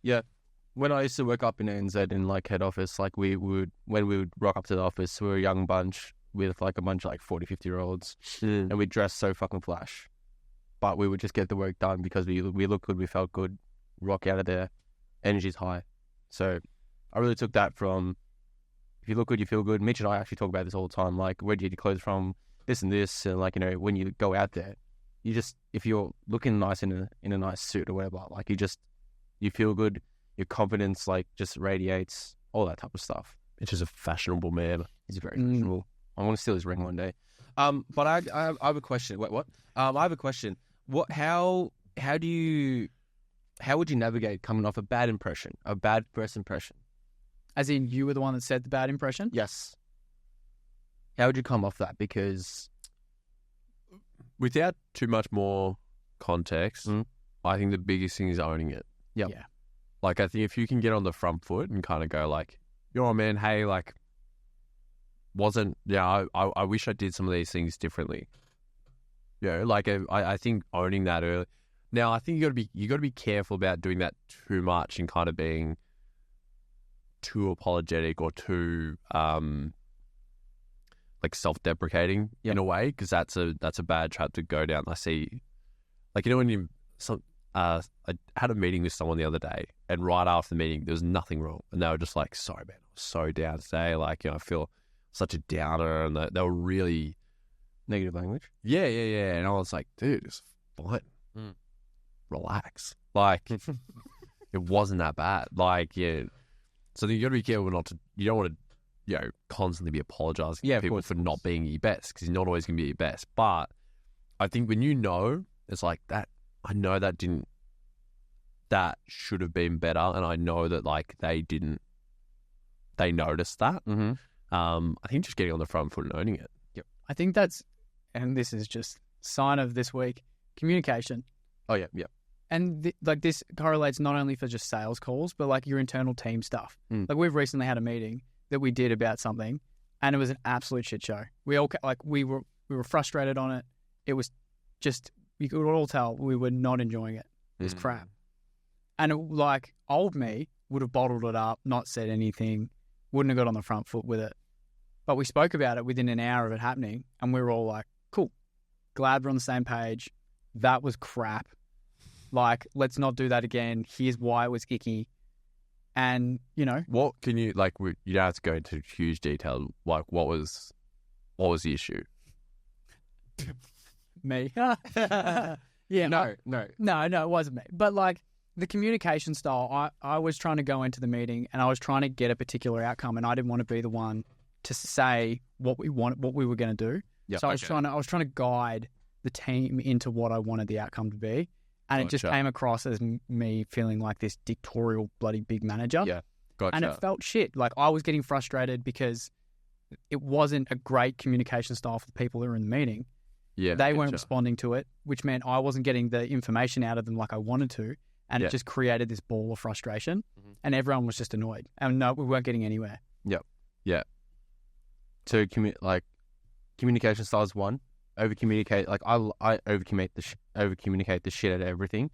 Yeah. When I used to work up in ANZ in like head office, like when we would rock up to the office, we were a young bunch with like a bunch of like 40, 50-year-olds. And we dressed so fucking flash. But we would just get the work done because we looked good, we felt good, rock out of there, energy's high. So I really took that from if you look good, you feel good. Mitch and I actually talk about this all the time. Like, where do you get your clothes from? This and this, and like, you know, when you go out there, you just, if you're looking nice in a nice suit or whatever, like you feel good. Your confidence like just radiates, all that type of stuff. It's just a fashionable man. He's very fashionable. I want to steal his ring one day. But I have a question. Wait, what? I have a question. How would you navigate coming off a bad first impression? As in, you were the one that said the bad impression? Yes. How would you come off that? Because Without too much more context, I think the biggest thing is owning it. Yep. Yeah. Like, I think if you can get on the front foot and kind of go like, yo, man, hey, like, I wish I did some of these things differently. You know, like, I think owning that early. Now, I think you got to be careful about doing that too much and kind of being too apologetic or too like self-deprecating in a way, because that's a bad trap to go down. I see, like, you know, when I had a meeting with someone the other day, and right after the meeting, there was nothing wrong, and they were just like, "Sorry, man, I was so down today. Like, you know, I feel such a downer," and they were really negative language. Yeah, and I was like, "Dude, it's fine. Relax. Like, it wasn't that bad. Like, yeah." So then you got to be careful you don't want to, you know, constantly be apologizing to people for not being your best, because you're not always going to be your best. But I think when you know, it's like that. I know that should have been better, and I know that like they noticed that. Mm-hmm. I think just getting on the front foot and owning it. Yep. I think that's, and this is just sign of this week, communication. Oh yeah. And like this correlates not only for just sales calls, but like your internal team stuff. Like we've recently had a meeting that we did about something, and it was an absolute shit show. We all we were frustrated on it. It was just, you could all tell we were not enjoying it. It was crap. And like old me would have bottled it up, not said anything, wouldn't have got on the front foot with it. But we spoke about it within an hour of it happening, and we were all like, cool, glad we're on the same page. That was crap. Like, let's not do that again. Here's why it was icky. And, you know. What can you, like, you don't have to go into huge detail. Like, what was the issue? Me. Yeah. No, it wasn't me. But like the communication style, I was trying to go into the meeting and I was trying to get a particular outcome, and I didn't want to be the one to say what we were going to do. Yep. So I was trying to guide the team into what I wanted the outcome to be. And it just came across as me feeling like this dictatorial bloody big manager. Yeah. Gotcha. And it felt shit. Like I was getting frustrated because it wasn't a great communication style for the people that were in the meeting. Yeah. They weren't responding to it, which meant I wasn't getting the information out of them like I wanted to. And it just created this ball of frustration. Mm-hmm. And everyone was just annoyed. And no, we weren't getting anywhere. Yep. Yeah. So communication style is one. Over communicate, like I over communicate the shit out of everything,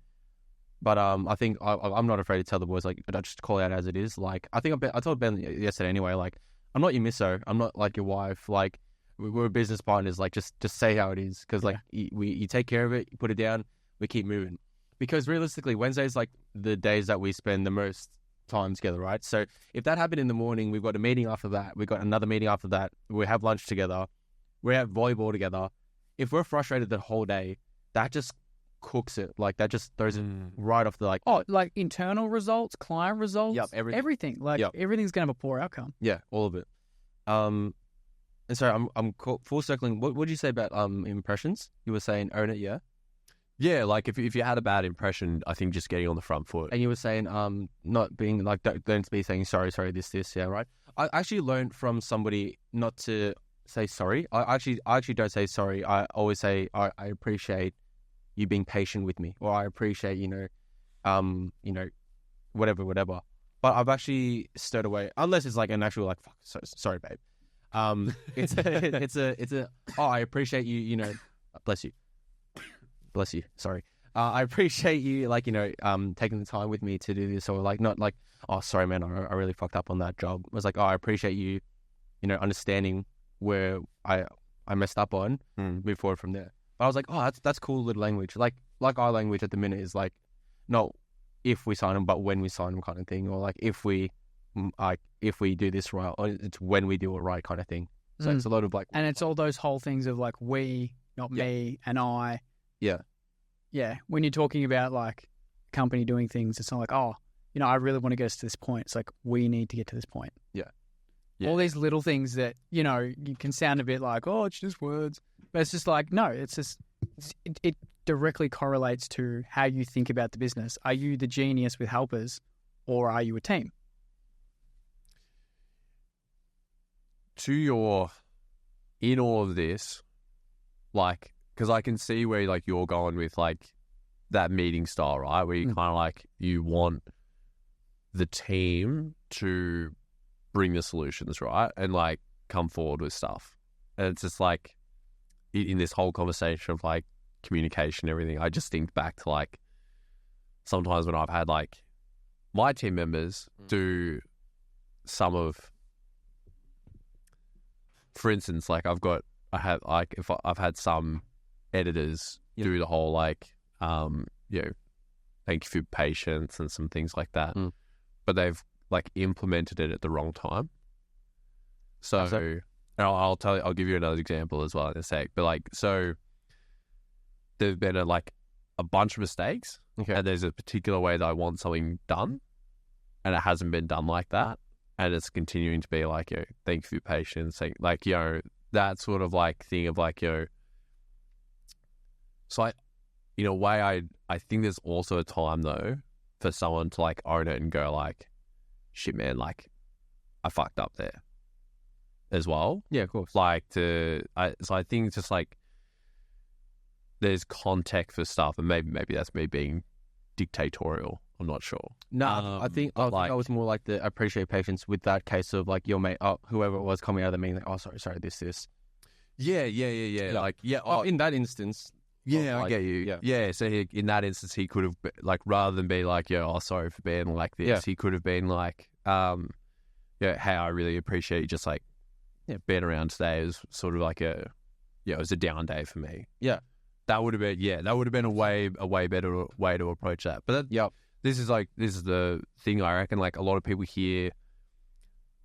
but I think I'm not afraid to tell the boys, like, I just call it out as it is. Like I think I told Ben yesterday anyway, like I'm not your misso, I'm not like your wife, like we're business partners, like just say how it is, because like you take care of it, you put it down, we keep moving, because realistically Wednesday's like the days that we spend the most time together, right? So if that happened in the morning, we've got a meeting after that, we've got another meeting after that, we have lunch together, we have volleyball together. If we're frustrated the whole day, that just cooks it. Like that just throws it right off the like. Oh, like internal results, client results, everything. Like everything's gonna have a poor outcome. Yeah, all of it. And sorry, I'm full circling. What did you say about impressions? You were saying own it, yeah. Yeah, like if you had a bad impression, I think just getting on the front foot. And you were saying not being like don't be saying sorry, this, yeah, right. I actually learned from somebody not to say sorry. I actually don't say sorry. I always say I appreciate you being patient with me, or I appreciate whatever. But I've actually stirred away, unless it's like an actual like fuck. Sorry, babe. It's a I appreciate you. You know, bless you. Sorry. I appreciate you, like, taking the time with me to do this, or like not like, oh sorry man, I really fucked up on that job. It was like, oh, I appreciate you, understanding where I messed up on, move forward from there. But I was like, oh, that's cool little language. Like our language at the minute is like, not if we sign them, but when we sign them kind of thing. Or like if we, if we do this right, or it's when we do it right kind of thing. So it's a lot of like, and it's all those whole things of like we, not Yeah. me, and I. Yeah. Yeah. When you're talking about like a company doing things, it's not like, oh, you know, I really want to get us to this point. It's like, we need to get to this point. Yeah. All these little things that, you know, you can sound a bit like, oh, it's just words. But it's just like, no, it's just, it directly correlates to how you think about the business. Are you the genius with helpers, or are you a team? In all of this, like, because I can see where like you're going with like that meeting style, right? Where you kind of like, you want the team to bring the solutions, right? And like come forward with stuff. And it's just like, in this whole conversation of like communication and everything, I just think back to like sometimes when I've had like my team members do some of, for instance, like I've had some editors do the whole like, you know, thank you for your patience and some things like that, but they've like implemented it at the wrong time. So, and I'll give you another example as well in a sec. But like, so there've been a bunch of mistakes, and there's a particular way that I want something done, and it hasn't been done like that, and it's continuing to be like, you know, thank you for your patience, like, you know, that sort of like thing of like, you know. So in a way, I think there's also a time though for someone to like own it and go like, shit, man, like I fucked up there as well. Yeah, of course. Like so I think it's just like there's context for stuff, and maybe that's me being dictatorial. I'm not sure. No, I think I was more like the appreciate patience with that case of like your mate, whoever it was coming out of the meeting, like, oh, sorry, this. Yeah. Like, yeah. In that instance. Yeah, like, I get you. Yeah. So in that instance, he could have like, rather than be like, "Yo, oh, sorry for being like this," he could have been like, "Yeah, hey, I really appreciate you just like, being around today." It was sort of like it was a down day for me. Yeah, that would have been a way better way to approach that. But this is the thing. I reckon like a lot of people hear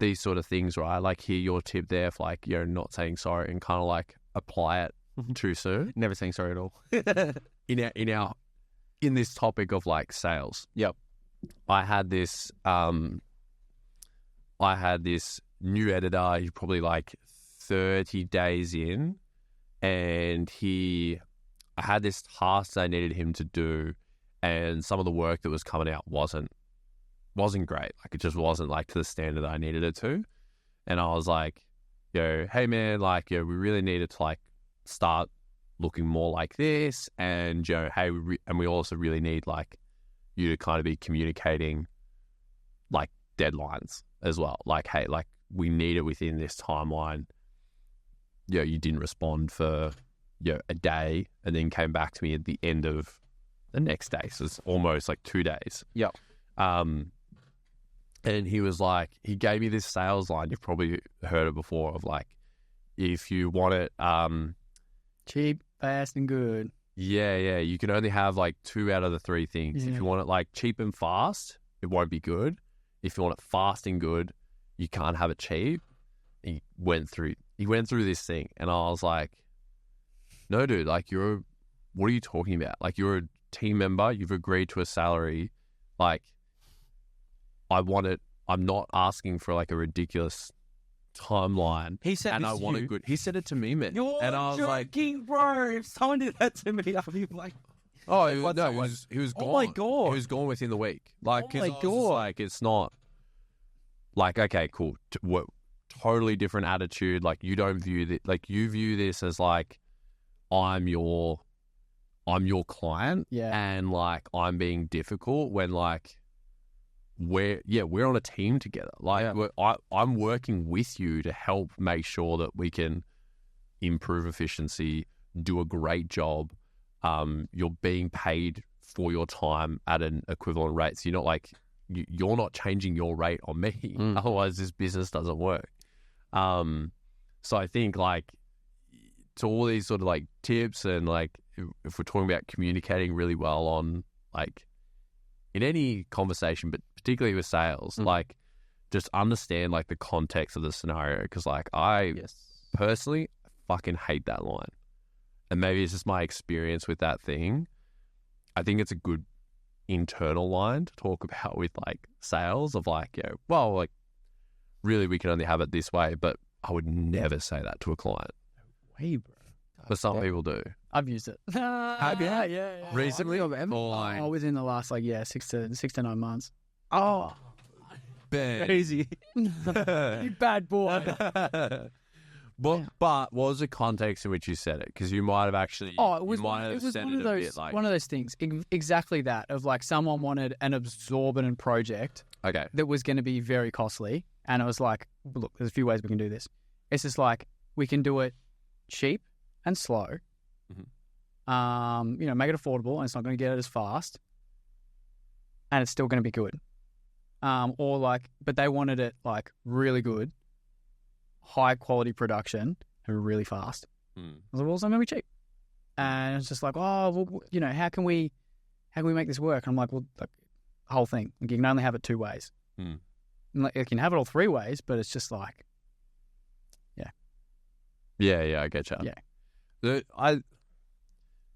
these sort of things, right? Like hear your tip there for like, you're not saying sorry and kind of like apply it too soon. Never saying sorry at all. in this topic of like sales. Yep. I had this new editor. He's probably like 30 days in, and I had this task that I needed him to do, and some of the work that was coming out wasn't great. Like it just wasn't like to the standard that I needed it to. And I was like, hey man, like, we really needed to like start looking more like this, and hey, we also really need like you to kind of be communicating like deadlines as well. Like, hey, like we need it within this timeline. You didn't respond for a day, and then came back to me at the end of the next day, so it's almost like 2 days. Yep. And he was like, he gave me this sales line. You've probably heard it before, of like, if you want it cheap, fast, and good. Yeah. You can only have like 2 out of the 3 things. If you want it like cheap and fast, it won't be good. If you want it fast and good, you can't have it cheap. He went through this thing, and I was like, no, dude, like what are you talking about? Like, you're a team member, you've agreed to a salary. Like, I want it. I'm not asking for like a ridiculous timeline. He said, and I want it good. He said it to me, man. And I was joking, like, bro. If someone did that to me, I'd be like, oh, he was gone. Oh my god, he was gone within the week. Like, oh my god, like it's not like, okay, cool. Totally different attitude. Like, you don't view this, like you view this as like, I'm your client, and like I'm being difficult when like we're on a team together. Like, I'm working with you to help make sure that we can improve efficiency, do a great job. You're being paid for your time at an equivalent rate. So you're not like, you're not changing your rate on me. Otherwise this business doesn't work. So I think like, to all these sort of like tips, and like if we're talking about communicating really well on like in any conversation, but particularly with sales, like just understand like the context of the scenario. Because like I personally fucking hate that line, and maybe it's just my experience with that thing. I think it's a good internal line to talk about with like sales of like, well, like really we can only have it this way, but I would never say that to a client. Hey, bro. But some people do. I've used it. Have you? Yeah. Recently or ever? Oh, within the last 6 to 9 months. Oh, bad. Crazy. You bad boy. But what was the context in which you said it? Because you might have actually. Oh, it was one of those things. Exactly that of like someone wanted an absorbent project. Okay. That was going to be very costly, and it was like, look, there's a few ways we can do this. It's just like we can do it cheap and slow. Mm-hmm. Make it affordable, and it's not going to get it as fast, and it's still going to be good. But they wanted it like really good, high quality production, and really fast. I was like, well, it's not going to be cheap, and it's just like, oh, well, how can we make this work? And I'm like, well, the whole thing, like, you can only have it 2 ways. And, like, you can have it all 3 ways, but it's just like, yeah, I get you. Yeah.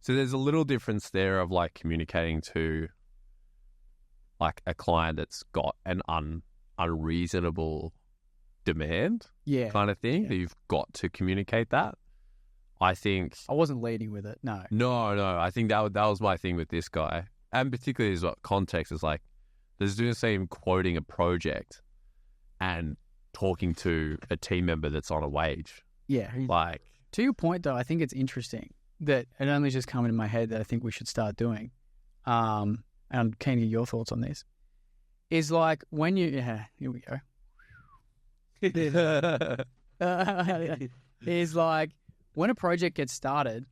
So there's a little difference there of like communicating to like a client that's got an unreasonable demand kind of thing. Yeah. That you've got to communicate that. I think I wasn't leading with it. No. I think that was my thing with this guy, and particularly his context is like there's doing the same quoting a project and talking to a team member that's on a wage. Yeah. Like, to your point, though, I think it's interesting that it only just come into my head that I think we should start doing. And I'm keen to hear your thoughts on this. Is like when you, here we go. Is like when a project gets started,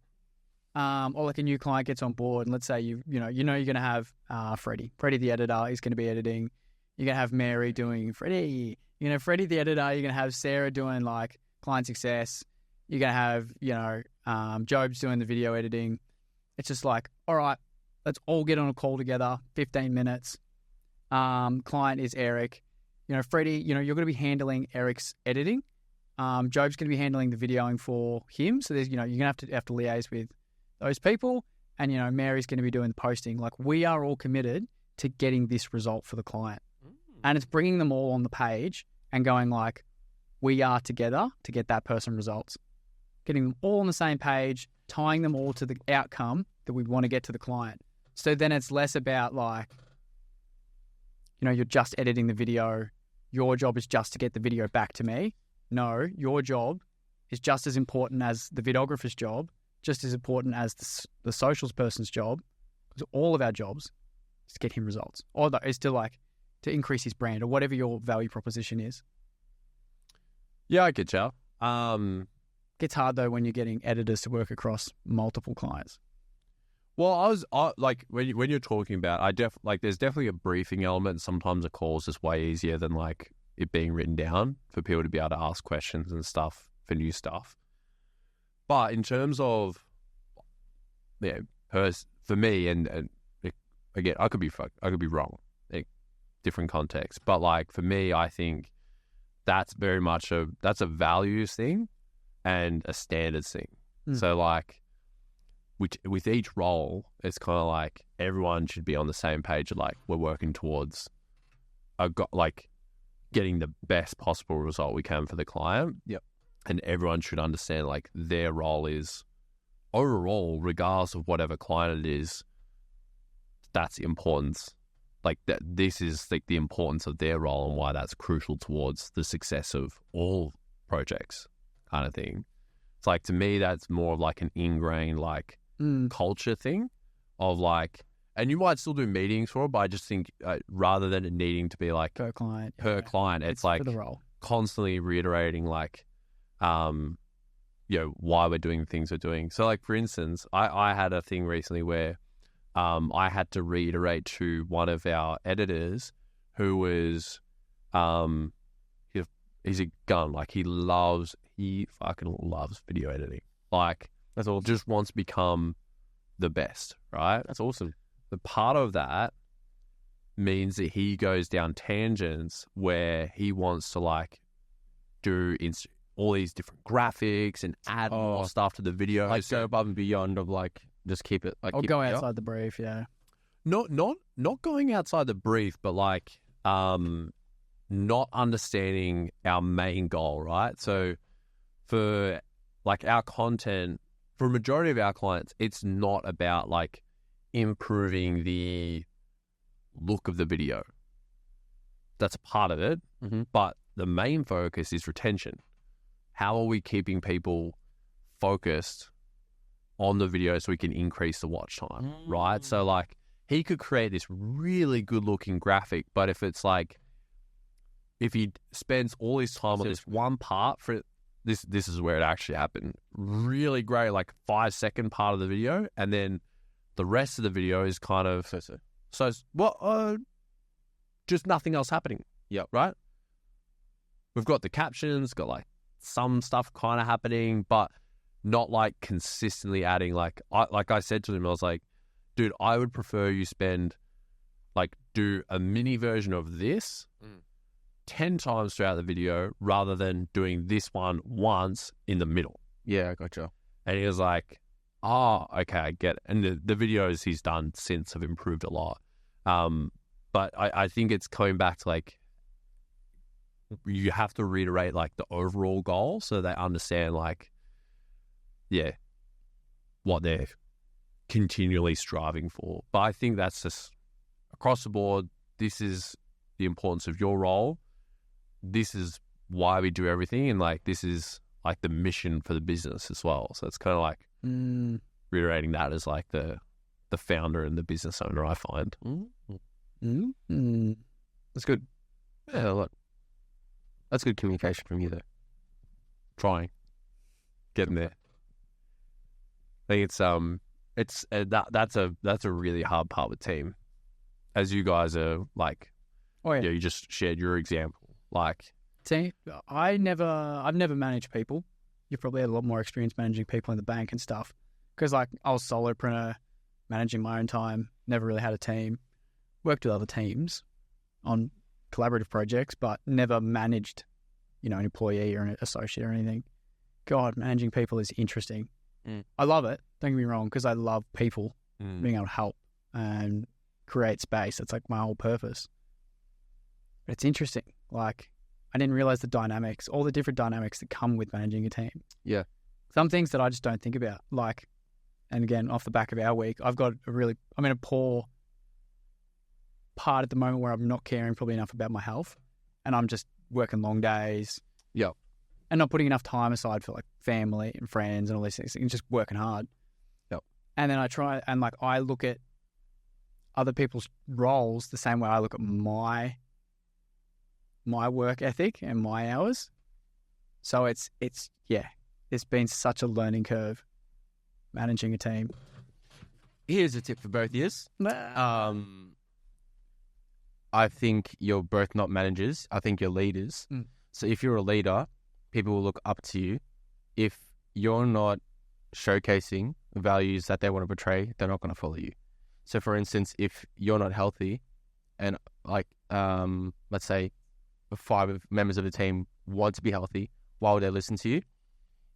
or like a new client gets on board, and let's say you're going to have Freddie the editor is going to be editing. You're going to have Mary doing Freddie. Freddie the editor. You're going to have Sarah doing like client success. You're going to have, Job's doing the video editing. It's just like, all right, let's all get on a call together, 15 minutes. Client is Eric. Freddie, you're going to be handling Eric's editing. Job's going to be handling the videoing for him. So there's, you're going to have to liaise with those people. And, Mary's going to be doing the posting. Like, we are all committed to getting this result for the client. And it's bringing them all on the page and going like, we are together to get that person results. Getting them all on the same page, tying them all to the outcome that we want to get to the client. So then it's less about like, you're just editing the video. Your job is just to get the video back to me. No, your job is just as important as the videographer's job, just as important as the socials person's job, because all of our jobs is to get him results, or is to like to increase his brand or whatever your value proposition is. Yeah, I get you. Gets hard though when you're getting editors to work across multiple clients. Well, like when you're talking about, there's definitely a briefing element. Sometimes a call is just way easier than like it being written down for people to be able to ask questions and stuff for new stuff. But in terms of, for me, and again, I could be wrong, different context. But like for me, I think that's very much that's a values thing and a standards thing. So like, with each role, it's kind of like everyone should be on the same page. Like, we're working towards getting the best possible result we can for the client. Yep. And everyone should understand like their role is overall, regardless of whatever client it is, that's importance. Like that, this is like the importance of their role and why that's crucial towards the success of all projects, kind of thing. It's like, to me, that's more of like an ingrained like culture thing of like, and you might still do meetings for it, but I just think rather than it needing to be like per client, it's like for the role. Constantly reiterating like, why we're doing the things we're doing. So like, for instance, I had a thing recently where I had to reiterate to one of our editors who was, he's a gun. Like he fucking loves video editing. Like that's all. Just wants to become the best, right? That's awesome. The part of that means that he goes down tangents where he wants to like do all these different graphics and add more stuff to the video. Like go above and beyond of like just keep it like. Or keep go it up. outside the brief, yeah. Not going outside the brief, but like not understanding our main goal, right? So for like our content, for a majority of our clients, it's not about like improving the look of the video. That's a part of it, but the main focus is retention. How are we keeping people focused on the video so we can increase the watch time, right? So like he could create this really good looking graphic, but if it's like, if he spends all his time on this one part for this is where it actually happened. Really great, like 5-second part of the video, and then the rest of the video is kind of just nothing else happening. Yep. Right? We've got the captions, got like some stuff kind of happening, but not like consistently adding. Like I said to him, I was like, dude, I would prefer you do a mini version of this 10 times throughout the video rather than doing this one once in the middle. Yeah, I gotcha. And he was like, oh, okay, I get it. And the videos he's done since have improved a lot. But I think it's coming back to like, you have to reiterate like the overall goal so they understand like, yeah, what they're continually striving for. But I think that's just across the board. This is the importance of your role. This is why we do everything. And like, this is like the mission for the business as well. So it's kind of like reiterating that as like the founder and the business owner, I find. That's good. Yeah, look. That's good communication from you though. Trying. Getting there. I think that's a really hard part with team. As you guys are like, you just shared your example. Like, see, I've never managed people. You've probably had a lot more experience managing people in the bank and stuff. Because like I was solopreneur, managing my own time, never really had a team. Worked with other teams on collaborative projects, but never managed, an employee or an associate or anything. God, managing people is interesting. I love it. Don't get me wrong, because I love people, being able to help and create space. That's like my whole purpose. But it's interesting. Like, I didn't realize the dynamics, all the different dynamics that come with managing a team. Yeah. Some things that I just don't think about. Like, and again, off the back of our week, I'm in a poor part at the moment where I'm not caring probably enough about my health, and I'm just working long days. Yep. And not putting enough time aside for like family and friends and all these things, and just working hard. Yep. And then I look at other people's roles the same way I look at my work ethic and my hours. So it's been such a learning curve managing a team. Here's a tip for both years. I think you're both not managers. I think you're leaders. So if you're a leader, people will look up to you. If you're not showcasing values that they want to portray, they're not going to follow you. So for instance, if you're not healthy and like, let's say 5 members of the team want to be healthy, why would they listen to you?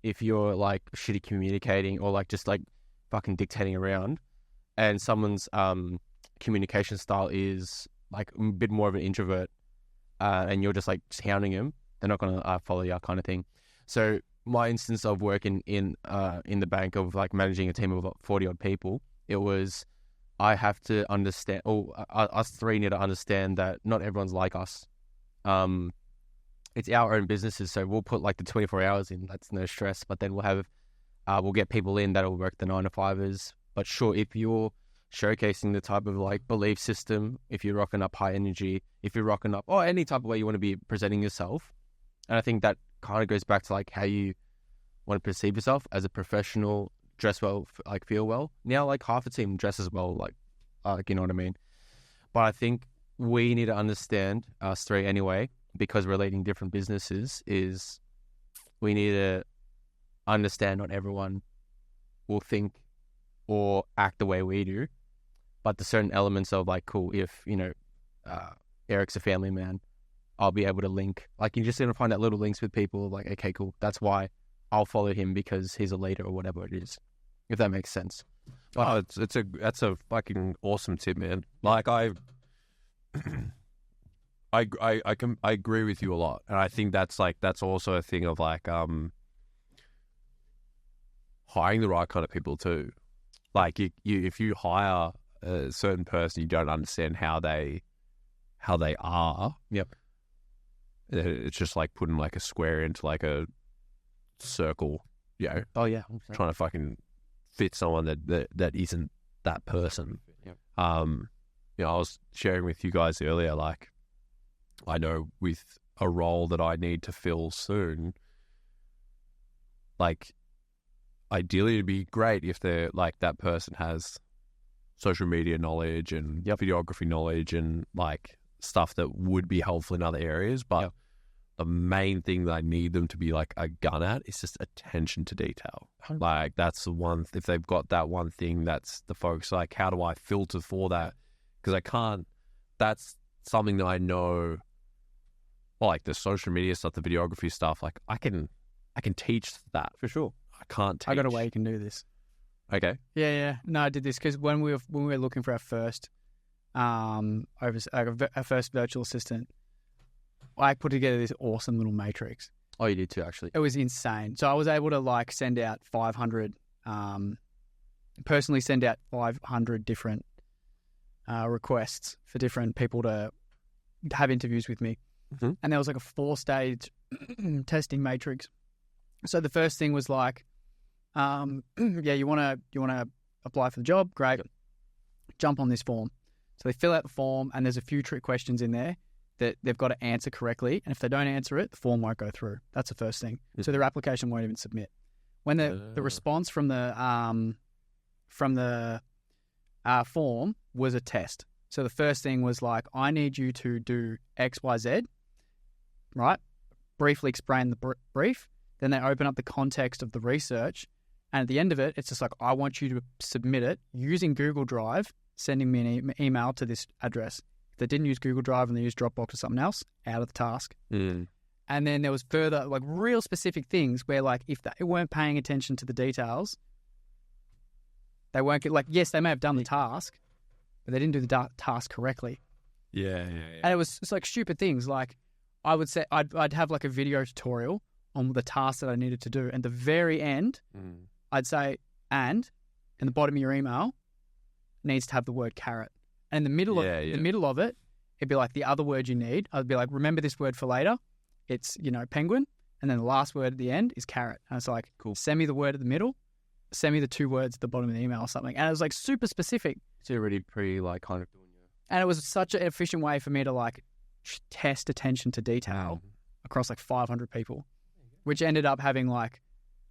If you're like shitty communicating or like just like fucking dictating around and someone's communication style is like a bit more of an introvert and you're just like hounding them, they're not going to follow you, kind of thing. So my instance of working in the bank of like managing a team of 40 odd people, it was, I have to understand, us 3 need to understand that not everyone's like us. It's our own businesses, so we'll put like the 24 hours in, that's no stress, but then we'll get people in that'll work the 9-to-5ers. But sure, if you're showcasing the type of like belief system, if you're rocking up high energy, if you're rocking up, or any type of way you want to be presenting yourself, and I think that kind of goes back to like how you want to perceive yourself as a professional, dress well, like feel well. Now like half the team dresses well, like you know what I mean? But I think we need to understand, us 3 anyway, because we're leading different businesses, is we need to understand not everyone will think or act the way we do, but the certain elements of like, cool, if, Eric's a family man, I'll be able to link. Like, you're just going to find out little links with people. Like, okay, cool. That's why I'll follow him, because he's a leader or whatever it is, if that makes sense. Oh, that's a fucking awesome tip, man. Like I agree with you a lot, and I think that's also a thing of like hiring the right kind of people too. Like you if you hire a certain person, you don't understand how they are. Yep. It's just like putting like a square into like a circle, you know. Oh yeah. Trying to fucking fit someone that isn't that person. Yep. You know, I was sharing with you guys earlier, like, I know with a role that I need to fill soon, like, ideally it'd be great if they're like that person has social media knowledge and videography knowledge and like stuff that would be helpful in other areas. But the main thing that I need them to be like a gun at is just attention to detail. 100%. Like, that's the one, if they've got that one thing, that's the focus. Like, how do I filter for that? Because I can't, that's something that I know, well, like the social media stuff, the videography stuff, like I can teach that. For sure. I can't teach. I got a way you can do this. Okay. Yeah. No, I did this because when we were looking for our first our first virtual assistant, I put together this awesome little matrix. Oh, you did too, actually. It was insane. So I was able to like send out 500, personally send out 500 different requests for different people to have interviews with me. Mm-hmm. And there was like a 4-stage testing matrix. So the first thing was like, you want to apply for the job? Great. Jump on this form. So they fill out the form, and there's a few trick questions in there that they've got to answer correctly. And if they don't answer it, the form won't go through. That's the first thing. So their application won't even submit. When the response from the form was a test. So the first thing was like, I need you to do X, Y, Z, right? Briefly explain the brief. Then they open up the context of the research. And at the end of it, it's just like, I want you to submit it using Google Drive, sending me an email to this address. If they didn't use Google Drive and they used Dropbox or something else, out of the task. And then there was further, like, real specific things where, like, if they weren't paying attention to the details, they weren't, like, yes, they may have done the task, but they didn't do the task correctly. Yeah. And it's like stupid things. Like, I would say, I'd have like a video tutorial on the task that I needed to do. And the very end, I'd say, and in the bottom of your email needs to have the word carrot. And in the middle of it, it'd be like the other word you need. I'd be like, remember this word for later. It's, penguin. And then the last word at the end is carrot. And it's like, cool. Send me the word at the middle. Send me the 2 words at the bottom of the email or something. And it was like super specific. It's already pretty like kind of doing it. And it was such an efficient way for me to like test attention to detail across like 500 people, which ended up having like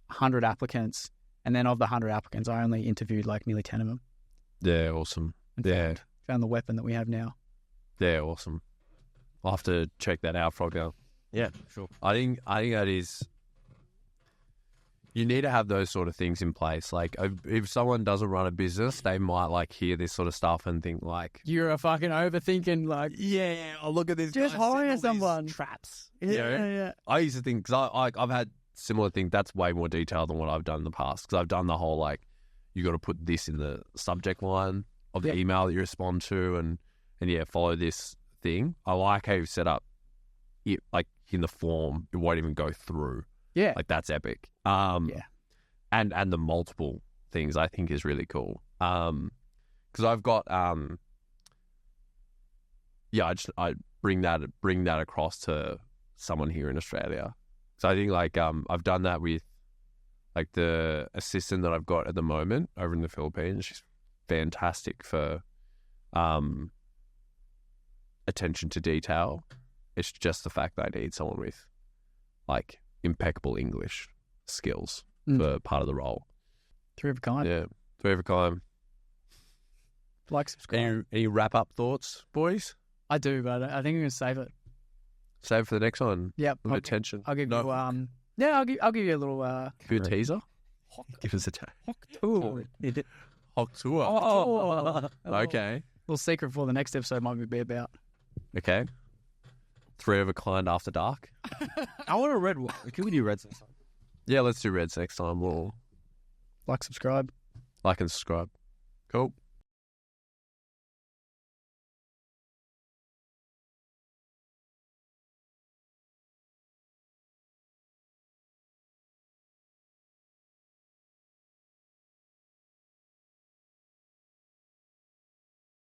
100 applicants. And then of the 100 applicants, I only interviewed like nearly 10 of them. Yeah, awesome. Found the weapon that we have now. Yeah, awesome. I'll have to check that out, Frogger. Yeah, sure. I think that is. You need to have those sort of things in place. Like, if someone doesn't run a business, they might like hear this sort of stuff and think like, you're a fucking overthinking. Like, I'll look at this. Just hire someone. Traps. Yeah. I used to think, because I've had similar things. That's way more detailed than what I've done in the past. Because I've done the whole like, you got to put this in the subject line of the email that you respond to, and follow this thing. I like how you've set up it, like in the form, it won't even go through. Yeah. Like, that's epic. And the multiple things I think is really cool. Because I've got I bring that across to someone here in Australia. So I think like I've done that with like the assistant that I've got at the moment over in the Philippines. She's fantastic for attention to detail. It's just the fact that I need someone with like impeccable English skills for part of the role. 3 of a kind. Yeah, 3 of a kind. Like, subscribe. Any wrap up thoughts, boys? I do, but I think I'm gonna save it. Save for the next one. Yep. A bit of tension. I'll give you I'll give you a little good teaser. Give us a Hawk tour. Hawk tour. Oh. Okay. Little secret for the next episode might be about. Okay. 3 Overkind After Dark. I want a red one. Can we do reds next time? Yeah, let's do Reds next time. We'll Like, subscribe. like and subscribe. Cool.